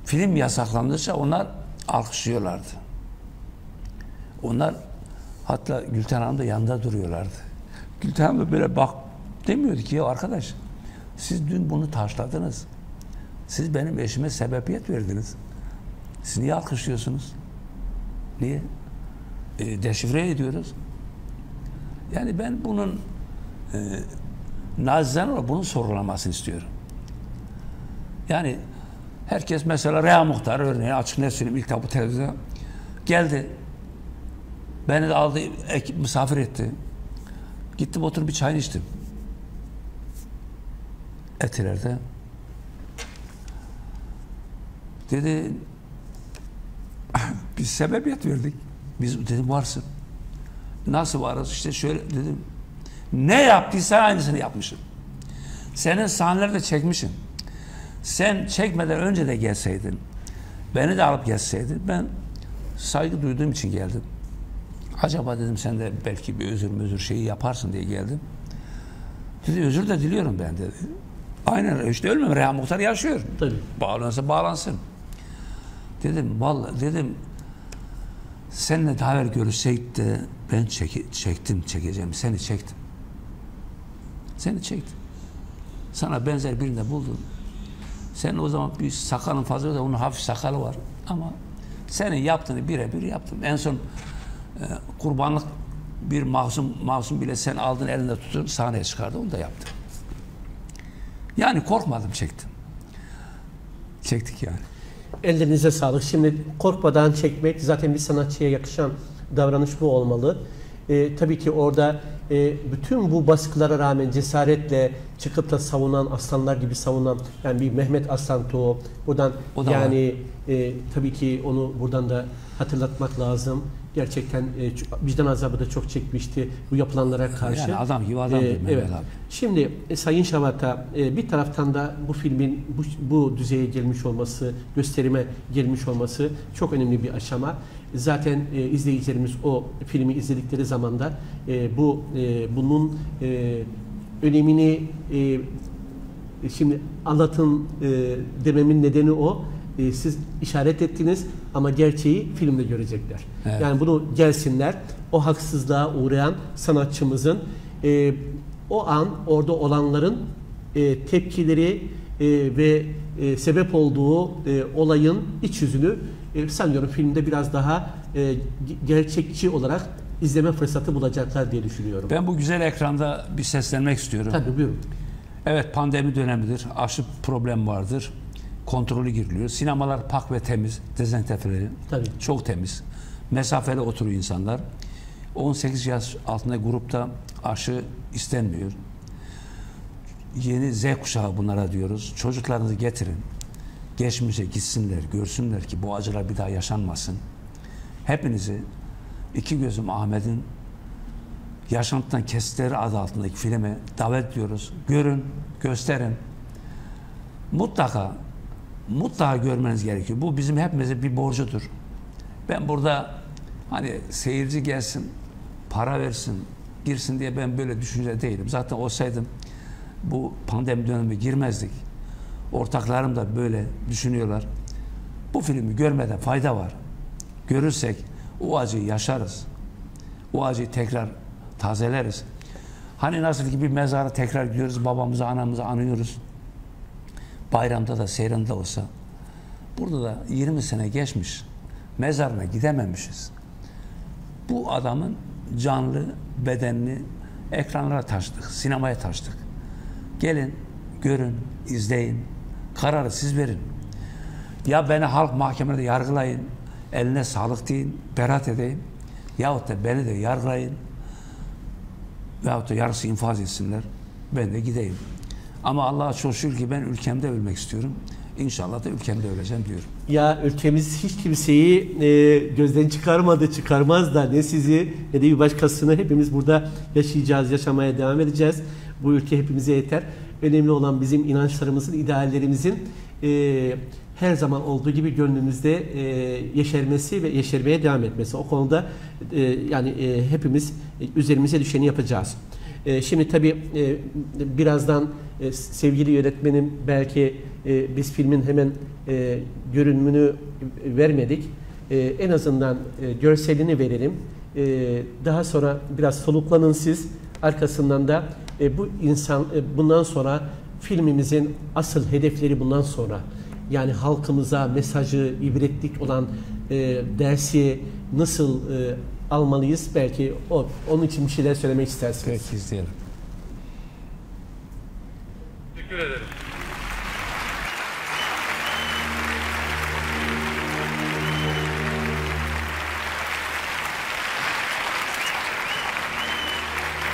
film yasaklandıkça onlar alkışlıyorlardı. Onlar hatta Gülten Hanım da yanında duruyorlardı. Gülten Hanım da böyle bak demiyordu ki ya arkadaş siz dün bunu taşladınız. Siz benim eşime sebebiyet verdiniz. Siz niye alkışlıyorsunuz? Niye? deşifre ediyoruz. Yani ben bunun nacizane olarak bunun sorulamasını istiyorum. Yani herkes mesela Reha Muhtar örneğin açık net söyleyeyim ilk defa bu televizyona geldi. Beni de aldı, misafir etti. Gittim oturup bir çayını içtim. Etiler'de. Dedi biz sebebiyet verdik. Biz dedim varsın. Nasıl varız? İşte şöyle dedim. Ne yaptıysa aynısını yapmışım. Senin sahneleri de çekmişim. Sen çekmeden önce de gelseydin, beni de alıp gelseydin, ben saygı duyduğum için geldim. Acaba dedim sen de belki bir özür şeyi yaparsın diye geldim. Dedi özür de diliyorum ben dedi. Aynen işte ölmem. Reha Muhtar yaşıyor. Tabii. Bağlanırsa bağlansın. Dedim vallahi dedim seninle daha evvel görüşseydik de ben çekeceğim. Seni çektim. Seni çektim. Sana benzer birini de buldum. Senin o zaman bir sakalın fazla da onun hafif sakalı var. Ama senin yaptığını birebir yaptım. En son kurbanlık bir masum bile sen aldın elinde tutup sahneye çıkardı. Onu da yaptım. Yani korkmadım çektim. Çektik yani. Ellerinize sağlık. Şimdi korkmadan çekmek zaten bir sanatçıya yakışan davranış bu olmalı. Tabii ki orada bütün bu baskılara rağmen cesaretle çıkıp da savunan, aslanlar gibi savunan yani bir Mehmet Aslan Tuğ buradan yani tabii ki onu buradan da hatırlatmak lazım. Gerçekten vicdan azabı da çok çekmişti bu yapılanlara karşı. Yani adam gibi adam değil Mehmet evet. abi. Şimdi Sayın Şavat'a bir taraftan da bu filmin bu düzeye gelmiş olması, gösterime gelmiş olması çok önemli bir aşama. Zaten izleyicilerimiz o filmi izledikleri zaman da bunun önemini şimdi anlatın dememin nedeni o. Siz işaret ettiniz ama gerçeği filmde görecekler. Evet. Yani bunu gelsinler. O haksızlığa uğrayan sanatçımızın o an orada olanların tepkileri ve sebep olduğu olayın iç yüzünü sanıyorum filmde biraz daha gerçekçi olarak izleme fırsatı bulacaklar diye düşünüyorum. Ben bu güzel ekranda bir seslenmek istiyorum. Tabii buyurun. Evet pandemi dönemidir. Aşı problem vardır. Kontrolü giriliyor. Sinemalar pak ve temiz. Dezenfekteleri çok temiz. Mesafeli oturuyor insanlar. 18 yaş altında grupta aşı istenmiyor. Yeni Z kuşağı bunlara diyoruz. Çocuklarınızı getirin. Geçmişe gitsinler, görsünler ki bu acılar bir daha yaşanmasın. Hepinizi İki Gözüm Ahmet'in Yaşantıdan Kesitleri adı altındaki filme davet ediyoruz. Görün, gösterin. Mutlaka görmeniz gerekiyor. Bu bizim hepimize bir borcudur. Ben burada hani seyirci gelsin, para versin, girsin diye ben böyle düşünce değilim. Zaten olsaydım bu pandemi dönemi girmezdik. Ortaklarım da böyle düşünüyorlar. Bu filmi görmeden fayda var. Görürsek o acıyı yaşarız. O acıyı tekrar tazeleriz. Hani nasıl ki bir mezara tekrar gidiyoruz, babamızı, anamızı anıyoruz. Bayramda da, seyranda olsa. Burada da 20 sene geçmiş. Mezarına gidememişiz. Bu adamın canlı bedenini ekranlara taşıdık, sinemaya taşıdık. Gelin, görün, izleyin. Kararı siz verin. Ya beni halk mahkemede yargılayın, eline sağlık deyin, beraat edeyim. Yahut da beni de yargılayın. Veyahut da yarısı infaz etsinler. Ben de gideyim. Ama Allah'a çok şükür ki ben ülkemde ölmek istiyorum. İnşallah da ülkemde öleceğim diyorum. Ya ülkemiz hiç kimseyi gözden çıkarmaz da ne sizi ne de bir başkasını hepimiz burada yaşayacağız, yaşamaya devam edeceğiz. Bu ülke hepimize yeter. Önemli olan bizim inançlarımızın, ideallerimizin her zaman olduğu gibi gönlümüzde yeşermesi ve yeşermeye devam etmesi. O konuda yani hepimiz üzerimize düşeni yapacağız. Şimdi tabii birazdan sevgili yönetmenim belki biz filmin hemen görünümünü vermedik. En azından görselini verelim. Daha sonra biraz soluklanın siz. Arkasından da bundan sonra filmimizin asıl hedefleri bundan sonra yani halkımıza mesajı, ibretlik olan dersi nasıl almalıyız. Belki onun için bir şeyler söylemek istersiniz. Peki, izleyelim. Teşekkür ederim.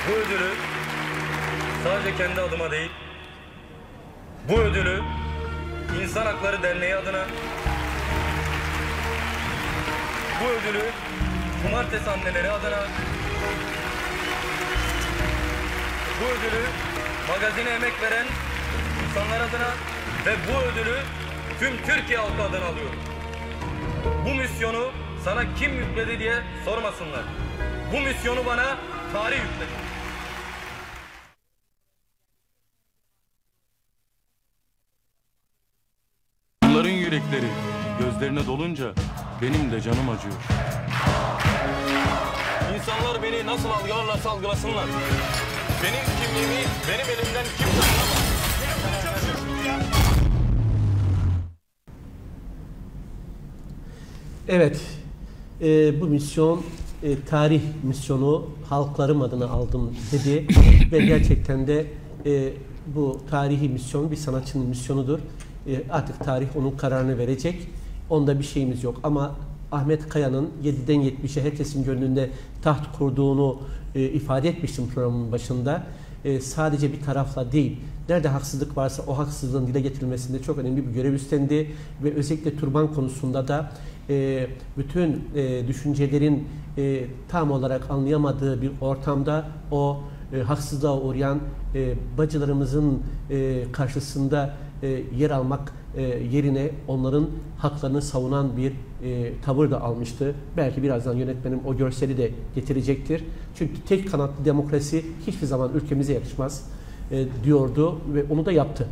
Bu ödülü sadece kendi adıma değil, bu ödülü İnsan Hakları Derneği adına, bu ödülü Cumartesi Anneleri adına, bu ödülü magazine emek veren insanlar adına ve bu ödülü tüm Türkiye halkı adına alıyorum. Bu misyonu sana kim yükledi diye sormasınlar. Bu misyonu bana tarih yükledi. Onların yürekleri gözlerine dolunca benim de canım acıyor. İnsanlar beni nasıl algılarlarsa algılasınlar. Benim kimliğimi benim elimden kimse alamaz. Evet, bu misyon tarih misyonu, halklarım adına aldım dedi ve gerçekten de bu tarihi misyon bir sanatçının misyonudur. Artık tarih onun kararını verecek. Onda bir şeyimiz yok ama Ahmet Kaya'nın 7'den 70'e herkesin gönlünde taht kurduğunu ifade etmiştim programın başında. Sadece bir tarafla değil, nerede haksızlık varsa o haksızlığın dile getirilmesinde çok önemli bir görev üstlendi ve özellikle türban konusunda da bütün düşüncelerin tam olarak anlayamadığı bir ortamda o haksızlığa uğrayan bacılarımızın karşısında yer almak yerine onların haklarını savunan bir tavır da almıştı. Belki birazdan yönetmenim o görseli de getirecektir. Çünkü tek kanatlı demokrasi hiçbir zaman ülkemize yakışmaz diyordu ve onu da yaptı.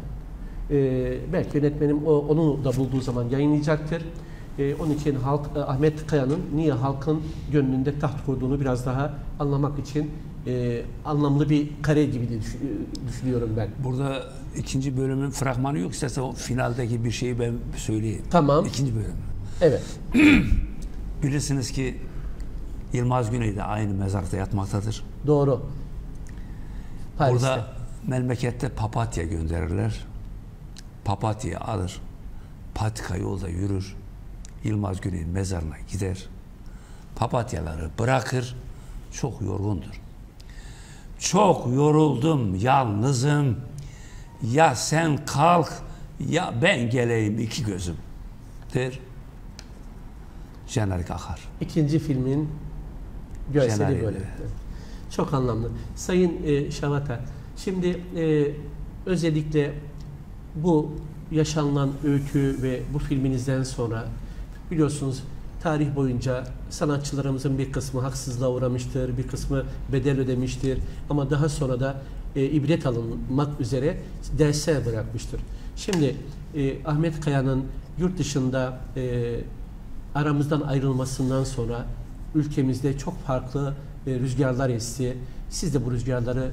Belki yönetmenim onu da bulduğu zaman yayınlayacaktır. Onun için Ahmet Kaya'nın niye halkın gönlünde taht kurduğunu biraz daha anlamak için anlamlı bir kare gibi de düşünüyorum ben. Burada ikinci bölümün fragmanı yok. İstersen o finaldeki bir şeyi ben söyleyeyim. Tamam. İkinci bölüm. Evet. Bilirsiniz ki Yılmaz Güney de aynı mezarda yatmaktadır. Doğru. Paris'te. Burada memlekette papatya gönderirler. Papatya alır. Patika yolda yürür. Yılmaz Güney'in mezarına gider. Papatyaları bırakır. Çok yorgundur. Çok yoruldum, yalnızım. Ya sen kalk, ya ben geleyim iki gözüm der. Jenerik akar. İkinci filmin görseli Jenerik. böyle. Çok anlamlı. Sayın Şavata, şimdi özellikle bu yaşanılan öykü ve bu filminizden sonra biliyorsunuz tarih boyunca sanatçılarımızın bir kısmı haksızlığa uğramıştır, bir kısmı bedel ödemiştir ama daha sonra da ibret alınmak üzere dersler bırakmıştır. Şimdi Ahmet Kaya'nın yurt dışında aramızdan ayrılmasından sonra ülkemizde çok farklı rüzgarlar esti. Siz de bu rüzgarları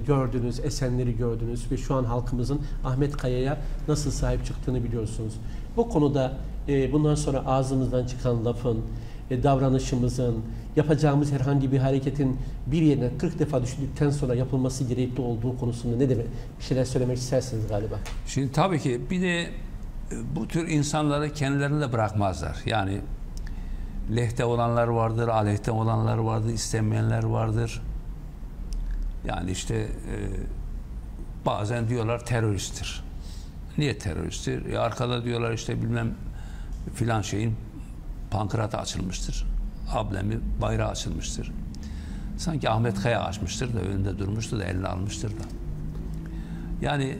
gördünüz, esenleri gördünüz ve şu an halkımızın Ahmet Kaya'ya nasıl sahip çıktığını biliyorsunuz. Bu konuda bundan sonra ağzımızdan çıkan lafın, davranışımızın, yapacağımız herhangi bir hareketin bir yerine 40 defa düşündükten sonra yapılması gerekli olduğu konusunda ne demek? Bir şeyler söylemek istersiniz galiba. Şimdi tabii ki bir de bu tür insanları kendilerini de bırakmazlar. Yani lehte olanlar vardır, aleyhte olanlar vardır, istemeyenler vardır. Yani işte bazen diyorlar teröristtir. Niye teröristtir? Arkada diyorlar işte bilmem filan şeyin pankratı açılmıştır. Ablemi bayrağı açılmıştır. Sanki Ahmet Kaya açmıştır da önünde durmuştur da elini almıştır da. Yani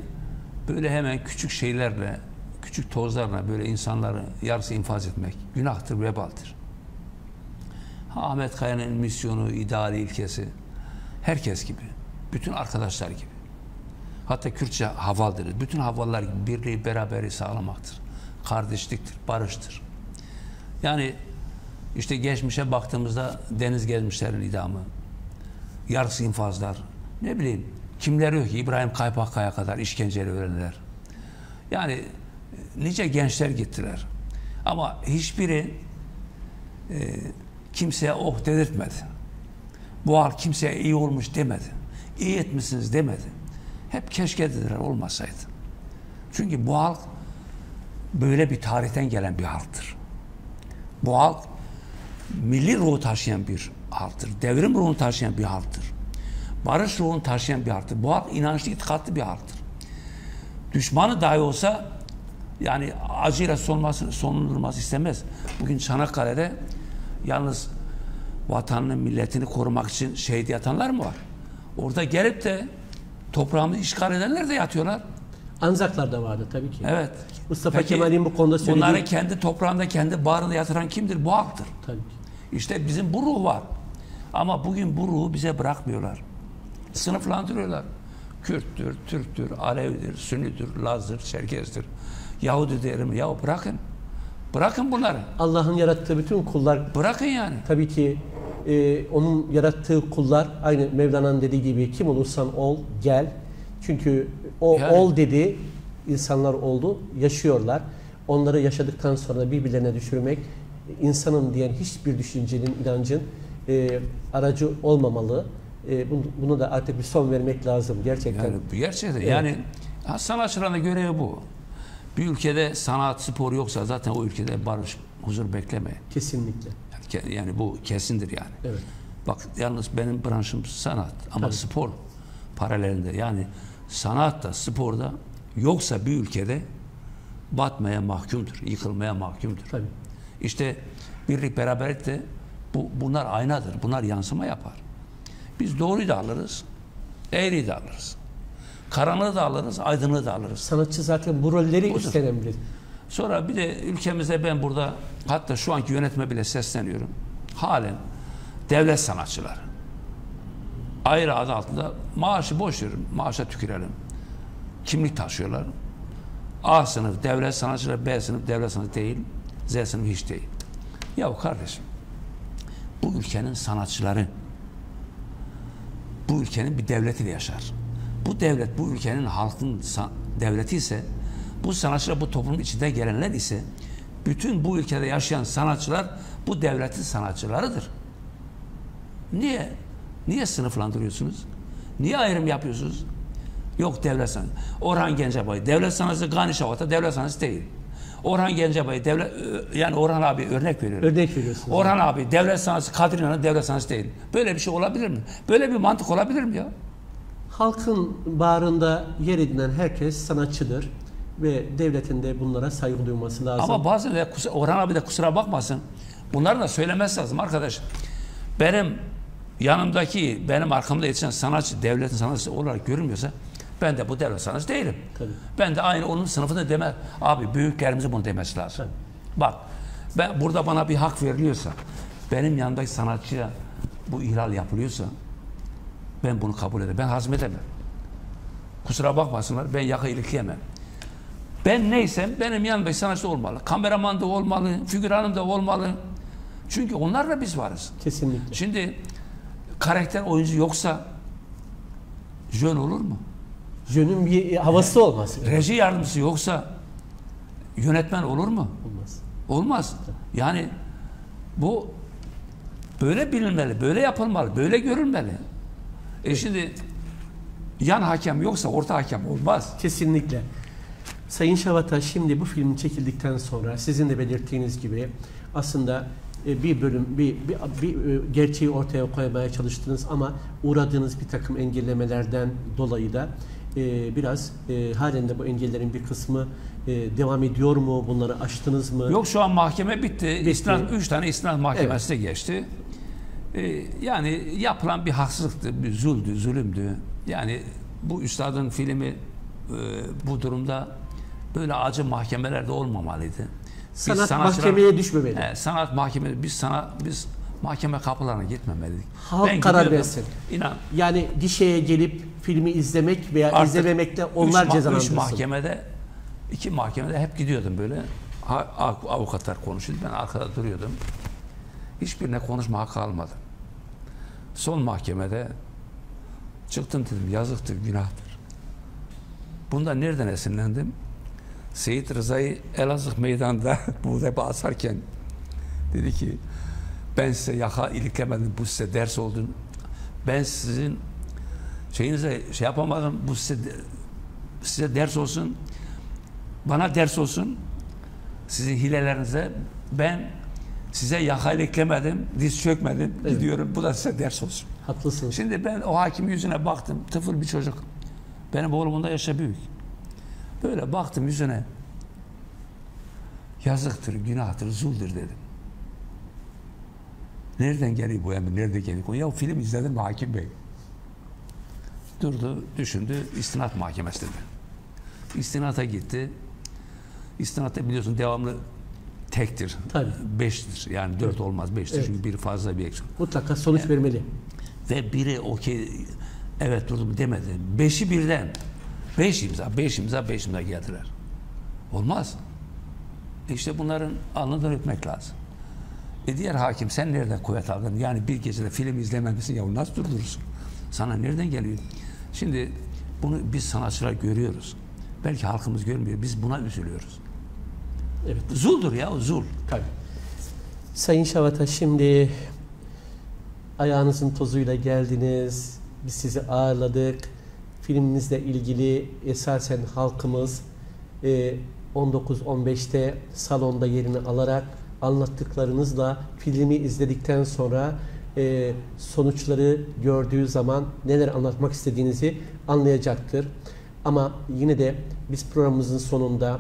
böyle hemen küçük şeylerle, küçük tozlarla böyle insanları yarısı infaz etmek günahtır, vebaldir. Ahmet Kaya'nın misyonu, ideali, ilkesi herkes gibi, bütün arkadaşlar gibi. Hatta Kürtçe haval deriz. Bütün havallar gibi birliği, beraberi sağlamaktır. Kardeşliktir, barıştır. Yani işte geçmişe baktığımızda deniz gezmişlerin idamı, yarısı infazlar, ne bileyim kimler yok ki İbrahim Kaypakkaya kadar işkenceli ölenler. Yani nice gençler gittiler. Ama hiçbiri kimseye oh dedirtmedi. Bu halk kimseye iyi olmuş demedi. İyi etmişsiniz demedi. Hep keşke dediler olmasaydı. Çünkü bu halk böyle bir tarihten gelen bir halktır. Bu halk milli ruhu taşıyan bir halktır. Devrim ruhunu taşıyan bir halktır. Barış ruhunu taşıyan bir halktır. Bu halk inançlı, itikatlı bir halktır. Düşmanı dahi olsa yani acıyla sonlandırılması istemez. Bugün Çanakkale'de yalnız vatanını, milletini korumak için şehit yatanlar mı var? Orada gelip de toprağımızı işgal edenler de yatıyorlar. Anzaklar da vardı tabii ki. Evet. Mustafa Peki, Kemal'in bu konuda söylediği... bunları kendi toprağında, kendi bağrında yatıran kimdir? Bu halktır. Tabii ki. İşte bizim bu ruh var. Ama bugün bu ruhu bize bırakmıyorlar. Sınıflandırıyorlar. Kürttür, Türktür, Alevidir, Sünnidir, Laz'dır, Çerkez'dir. Yahudi derim. Ya bırakın. Bırakın bunları. Allah'ın yarattığı bütün kullar... Bırakın yani. Tabii ki onun yarattığı kullar aynı Mevlana'nın dediği gibi kim olursan ol, gel. Çünkü o yani, ol dedi, insanlar oldu, yaşıyorlar. Onları yaşadıktan sonra birbirlerine düşürmek, insanın diyen hiçbir düşüncenin, inancın aracı olmamalı. Bunu da artık bir son vermek lazım gerçekten. Yani gerçekten. Evet. Yani sanatçıların görevi bu. Bir ülkede sanat, spor yoksa zaten o ülkede barış, huzur bekleme. Kesinlikle. Yani bu kesindir yani. Evet. Bak yalnız benim branşım sanat ama tabii, spor paralelinde. Yani sanatta, sporda yoksa bir ülkede batmaya mahkumdur, yıkılmaya mahkumdur. Tabii. İşte birlik, beraberlik de bunlar aynadır. Bunlar yansıma yapar. Biz doğruyu da alırız, eğriyi de alırız. Karanlığı da alırız, aydınlığı da alırız. Sanatçı zaten bu rolleri Budur. üstlenen biri. Sonra bir de ülkemizde ben burada hatta şu anki yönetime bile sesleniyorum. Halen devlet sanatçıları ayrı adı altında maaşı boş verin, maaşa tükürelim. Kimlik taşıyorlar. A sınıf devlet sanatçıları, B sınıf devlet sanatçı değil, Z sınıf hiç değil. Ya kardeşim, bu ülkenin sanatçıları bu ülkenin bir devletiyle yaşar. Bu devlet bu ülkenin halkın devleti ise bu sanatçılar bu toplumun içinde gelenler ise bütün bu ülkede yaşayan sanatçılar bu devletin sanatçılarıdır. Niye? Niye sınıflandırıyorsunuz? Niye ayrım yapıyorsunuz? Yok devlet sanatçısı. Orhan Gencebay devlet sanatçısı, Gani Şavat'a devlet sanatçısı değil. Orhan Gencebay devlet, yani Orhan abi örnek veriyorum. Örnek veriyorsunuz. Orhan abi devlet sanatçısı, Kadri İnanır devlet sanatçısı değil. Böyle bir şey olabilir mi? Böyle bir mantık olabilir mi ya? Halkın bağrında yer edinen herkes sanatçıdır ve devletin de bunlara saygı duyması lazım. Ama bazen de Orhan abi de kusura bakmasın. Bunları da söylemesi lazım arkadaş. Benim yanımdaki, benim arkamda yetişen sanatçı devletin sanatçısı olarak görünmüyorsa ben de bu devlet sanatçısı değilim. Tabii. Ben de aynı onun sınıfında deme. Abi büyüklerimize bunu demesi lazım. Tabii. Bak ben burada bana bir hak veriliyorsa, benim yanımdaki sanatçıya bu ihlal yapılıyorsa ben bunu kabul edemem. Ben hazmedemem. Kusura bakmasınlar, ben yaka ilikleyemem. Ben neysem benim yanımdaki sanatçı olmalı. Kameraman da olmalı, figüranım da olmalı. Çünkü onlarla biz varız. Kesinlikle. Şimdi karakter oyuncu yoksa jön olur mu? Jönün bir havası olmaz. Reji yardımcısı yoksa yönetmen olur mu? Olmaz. Olmaz. Yani bu böyle bilinmeli, böyle yapılmalı, böyle görülmeli. Şimdi yan hakem yoksa orta hakem olmaz. Kesinlikle. Sayın Şavat'a şimdi bu film çekildikten sonra sizin de belirttiğiniz gibi aslında bir bölüm, bir gerçeği ortaya koymaya çalıştınız ama uğradığınız bir takım engellemelerden dolayı da biraz halen de bu engellerin bir kısmı devam ediyor mu? Bunları aştınız mı? Yok şu an mahkeme bitti. İstinad, 3 tane istinad mahkemesi de geçti. Yani yapılan bir haksızlıktı, bir zulümdü. Yani bu üstadın filmi bu durumda böyle acı mahkemelerde olmamalıydı. Sanat mahkemeye düşmemeli. Sanat mahkemesi, biz mahkeme kapılarına gitmemeliydik. Halk karar versin. İnan. Yani gişeye gelip filmi izlemek veya izlememekle onlar cezalandırsın. 3 mahkemede, 2 mahkemede hep gidiyordum böyle. Avukatlar konuşuyordu. Ben arkada duruyordum. Hiçbirine konuşma hakkı almadım. Son mahkemede çıktım dedim yazıktır, günahtır. Bundan nereden esinlendim? Seyit Rıza'yı Elazığ meydanında bu defa asarken dedi ki Ben size yaka iliklemedim, bu size ders oldu. Ben sizin şeyinize şey yapamadım, bu size ders olsun, bana ders olsun, sizin hilelerinize. Ben size yaka iliklemedim, diz çökmedim, evet. Gidiyorum, bu da size ders olsun. Haklısınız. Şimdi ben o hakimin yüzüne baktım, tıfıl bir çocuk. Benim oğlumun da yaşı büyük. Böyle baktım yüzüne. Yazıktır, günahtır, zuldür dedim. Nereden geliyor bu emir, nereden geliyor? Ya film izledim mi hakim bey? Durdu, düşündü, istinat mahkemesi dedi. İstinata gitti. İstinatta biliyorsun devamlı tektir. Tabii. 5'tir. Yani 4 olmaz, 5'tir. Evet. Çünkü biri fazla bir eksik. Mutlaka sonuç vermeli. Ve biri okey, evet durdum demedi. 5'i birden. 5 imza geldiler. Olmaz. İşte bunların alnından öpmek lazım. Diğer hakim sen nereden kuvvet aldın? Yani bir gecede film izlememişsin ya nasıl durdurursun? Sana nereden geliyor? Şimdi bunu biz sanatçılar görüyoruz. Belki halkımız görmüyor. Biz buna üzülüyoruz. Evet. Zuldur ya, zul. Tabii. Sayın Şavata, şimdi ayağınızın tozuyla geldiniz. Biz sizi ağırladık. Filminizle ilgili esasen halkımız 19-15'te salonda yerini alarak anlattıklarınızla filmi izledikten sonra sonuçları gördüğü zaman neler anlatmak istediğinizi anlayacaktır. Ama yine de biz programımızın sonunda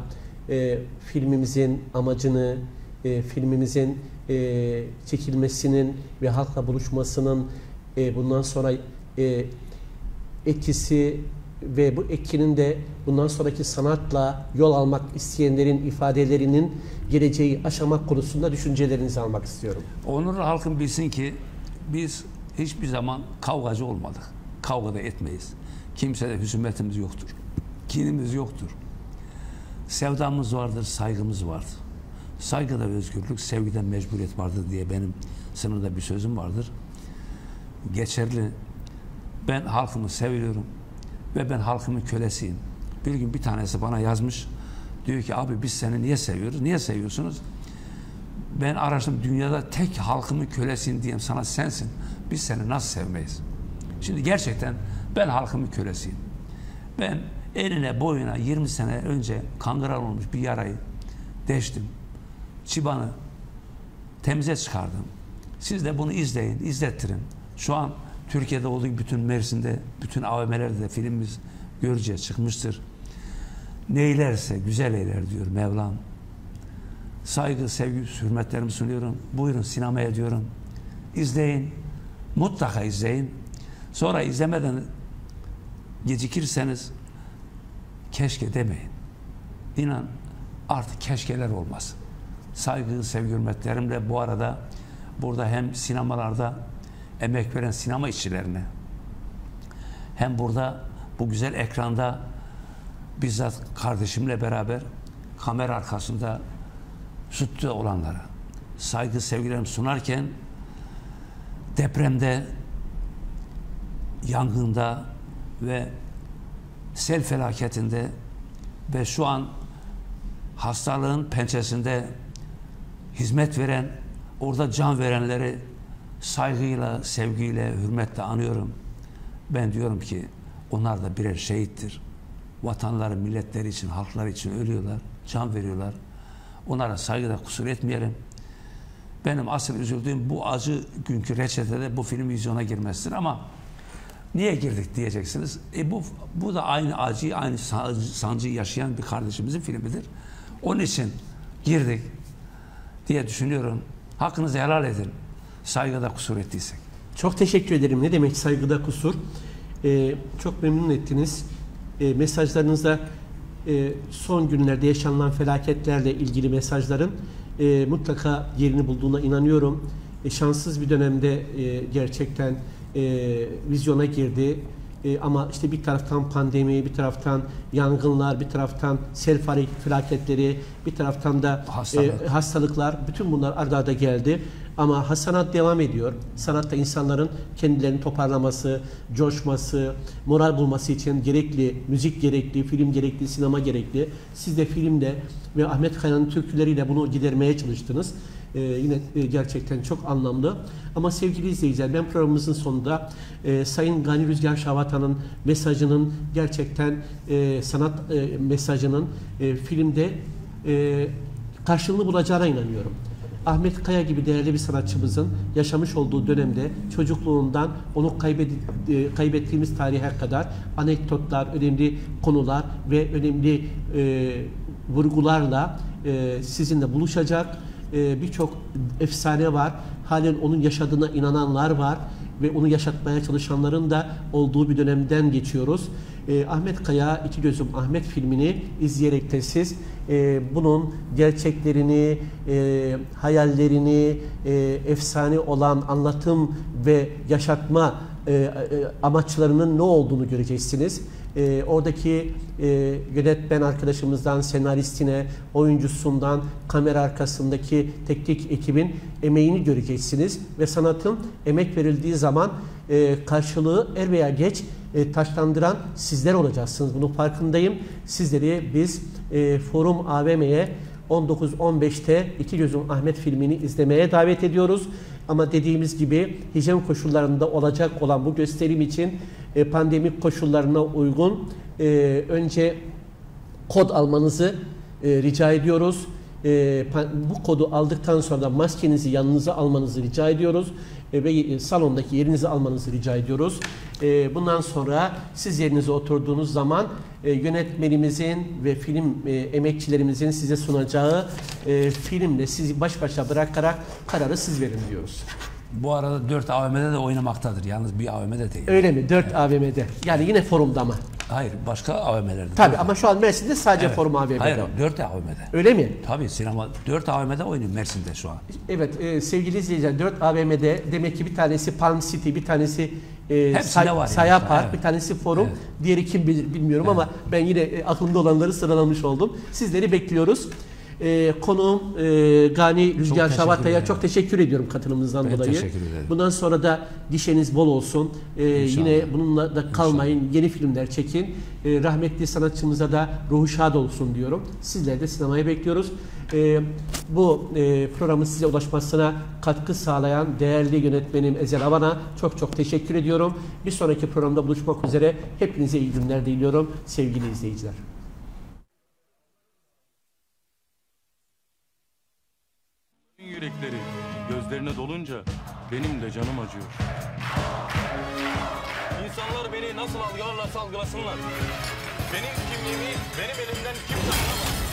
filmimizin amacını, filmimizin çekilmesinin ve halkla buluşmasının bundan sonra etkisi ve bu etkinin de bundan sonraki sanatla yol almak isteyenlerin ifadelerinin geleceği aşamak konusunda düşüncelerinizi almak istiyorum. Onurlu halkım bilsin ki biz hiçbir zaman kavgacı olmadık. Kavga da etmeyiz. Kimsede husumetimiz yoktur. Kinimiz yoktur. Sevdamız vardır, saygımız vardır. Saygıda özgürlük, sevgiden mecburiyet vardır diye benim sınırda bir sözüm vardır. Geçerli. Ben halkımı seviyorum ve ben halkımın kölesiyim. Bir gün bir tanesi bana yazmış. Diyor ki abi biz seni niye seviyoruz? Niye seviyorsunuz? Ben araştırdım, dünyada tek halkımın kölesiyim diyeyim sana sensin. Biz seni nasıl sevmeyiz? Şimdi gerçekten ben halkımın kölesiyim. Ben eline boyuna 20 sene önce kangral olmuş bir yarayı deştim. Çıbanı temize çıkardım. Siz de bunu izleyin, izlettirin. Şu an Türkiye'de olduğu bütün Mersin'de, bütün AVM'lerde de filmimiz göreceğiz, çıkmıştır. Neylerse güzel eyler diyor Mevlam. Saygı, sevgi, hürmetlerimi sunuyorum. Buyurun sinemaya diyorum. İzleyin. Mutlaka izleyin. Sonra izlemeden gecikirseniz keşke demeyin. İnan artık keşkeler olmasın. Saygı, sevgi, hürmetlerimle bu arada burada hem sinemalarda emek veren sinema işçilerine hem burada bu güzel ekranda bizzat kardeşimle beraber kamera arkasında sütte olanlara saygı sevgilerimi sunarken depremde, yangında ve sel felaketinde ve şu an hastalığın pençesinde hizmet veren, orada can verenleri saygıyla, sevgiyle, hürmetle anıyorum. Ben diyorum ki onlar da birer şehittir. Vatanları, milletleri için, halkları için ölüyorlar, can veriyorlar. Onlara saygıda kusur etmeyelim. Benim asıl üzüldüğüm bu acı günkü reçetede bu film vizyona girmesidir ama niye girdik diyeceksiniz. Bu da aynı acıyı, aynı sancıyı yaşayan bir kardeşimizin filmidir. Onun için girdik diye düşünüyorum. Hakkınızı helal edin. Saygıda kusur ettiysek. Çok teşekkür ederim. Ne demek saygıda kusur? Çok memnun ettiniz. Mesajlarınızda son günlerde yaşanılan felaketlerle ilgili mesajların mutlaka yerini bulduğuna inanıyorum. Şanssız bir dönemde gerçekten vizyona girdi. Ama işte bir taraftan pandemi, bir taraftan yangınlar, bir taraftan sel felaketleri, bir taraftan da hastalıklar, bütün bunlar arda arda geldi. Ama sanat devam ediyor. Sanatta insanların kendilerini toparlaması, coşması, moral bulması için gerekli, müzik gerekli, film gerekli, sinema gerekli. Siz de filmde ve Ahmet Kaya'nın türküleriyle bunu gidermeye çalıştınız. Yine gerçekten çok anlamlı. Ama sevgili izleyiciler, ben programımızın sonunda Sayın Gani Rüzgar Şahvatan'ın mesajının gerçekten sanat mesajının filmde karşılığını bulacağına inanıyorum. Ahmet Kaya gibi değerli bir sanatçımızın yaşamış olduğu dönemde çocukluğundan onu kaybettiğimiz tarihe kadar anekdotlar, önemli konular ve önemli vurgularla sizinle buluşacak. Birçok efsane var. Halen onun yaşadığına inananlar var ve onu yaşatmaya çalışanların da olduğu bir dönemden geçiyoruz. Ahmet Kaya, İki Gözüm Ahmet filmini izleyerek de siz bunun gerçeklerini, hayallerini, efsane olan anlatım ve yaşatma amaçlarının ne olduğunu göreceksiniz. Oradaki yönetmen arkadaşımızdan, senaristine, oyuncusundan, kamera arkasındaki teknik ekibin emeğini göreceksiniz. Ve sanatın emek verildiği zaman karşılığı er veya geç taşlandıran sizler olacaksınız. Bunun farkındayım. Sizleri biz Forum AVM'ye 19-15'te İki Gözüm Ahmet filmini izlemeye davet ediyoruz. Ama dediğimiz gibi hijyen koşullarında olacak olan bu gösterim için pandemik koşullarına uygun önce kod almanızı rica ediyoruz. Bu kodu aldıktan sonra da maskenizi yanınıza almanızı rica ediyoruz. Ve salondaki yerinizi almanızı rica ediyoruz. Bundan sonra siz yerinize oturduğunuz zaman yönetmenimizin ve film emekçilerimizin size sunacağı filmle sizi baş başa bırakarak kararı siz verin diyoruz. Bu arada 4 AVM'de de oynamaktadır. Yalnız bir AVM'de değil. Öyle mi? 4 AVM'de. Yani yine forumda mı? Hayır, başka AVM'lerde. Tabii ama şu an Mersin'de sadece Evet. Forum AVM'de. Hayır, 4 AVM'de. Öyle mi? Tabii sinema 4 AVM'de oynuyor Mersin'de şu an. Evet sevgili izleyiciler, 4 AVM'de demek ki bir tanesi Palm City, bir tanesi Saya yani. Park, Evet. bir tanesi Forum, Evet. diğeri kim bilir bilmiyorum ama ben yine aklımda olanları sıralamış oldum. Sizleri bekliyoruz. Konuğum Gani Rüzgar Şahvata'ya çok teşekkür ediyorum katılımınızdan Ben dolayı. teşekkür ederim. Bundan sonra da gişeniz bol olsun. Yine bununla da kalmayın. Yeni filmler çekin. Rahmetli sanatçımıza da ruhu şad olsun diyorum. Sizleri de sinemaya bekliyoruz. Bu programın size ulaşmasına katkı sağlayan değerli yönetmenim Ezel Avan'a çok çok teşekkür ediyorum. Bir sonraki programda buluşmak üzere. Hepinize iyi günler diliyorum sevgili izleyiciler. Yürekleri gözlerine dolunca benim de canım acıyor. İnsanlar beni nasıl algılarlarsa algılasınlar. Benim kimliğimi benim elimden kimse alamaz.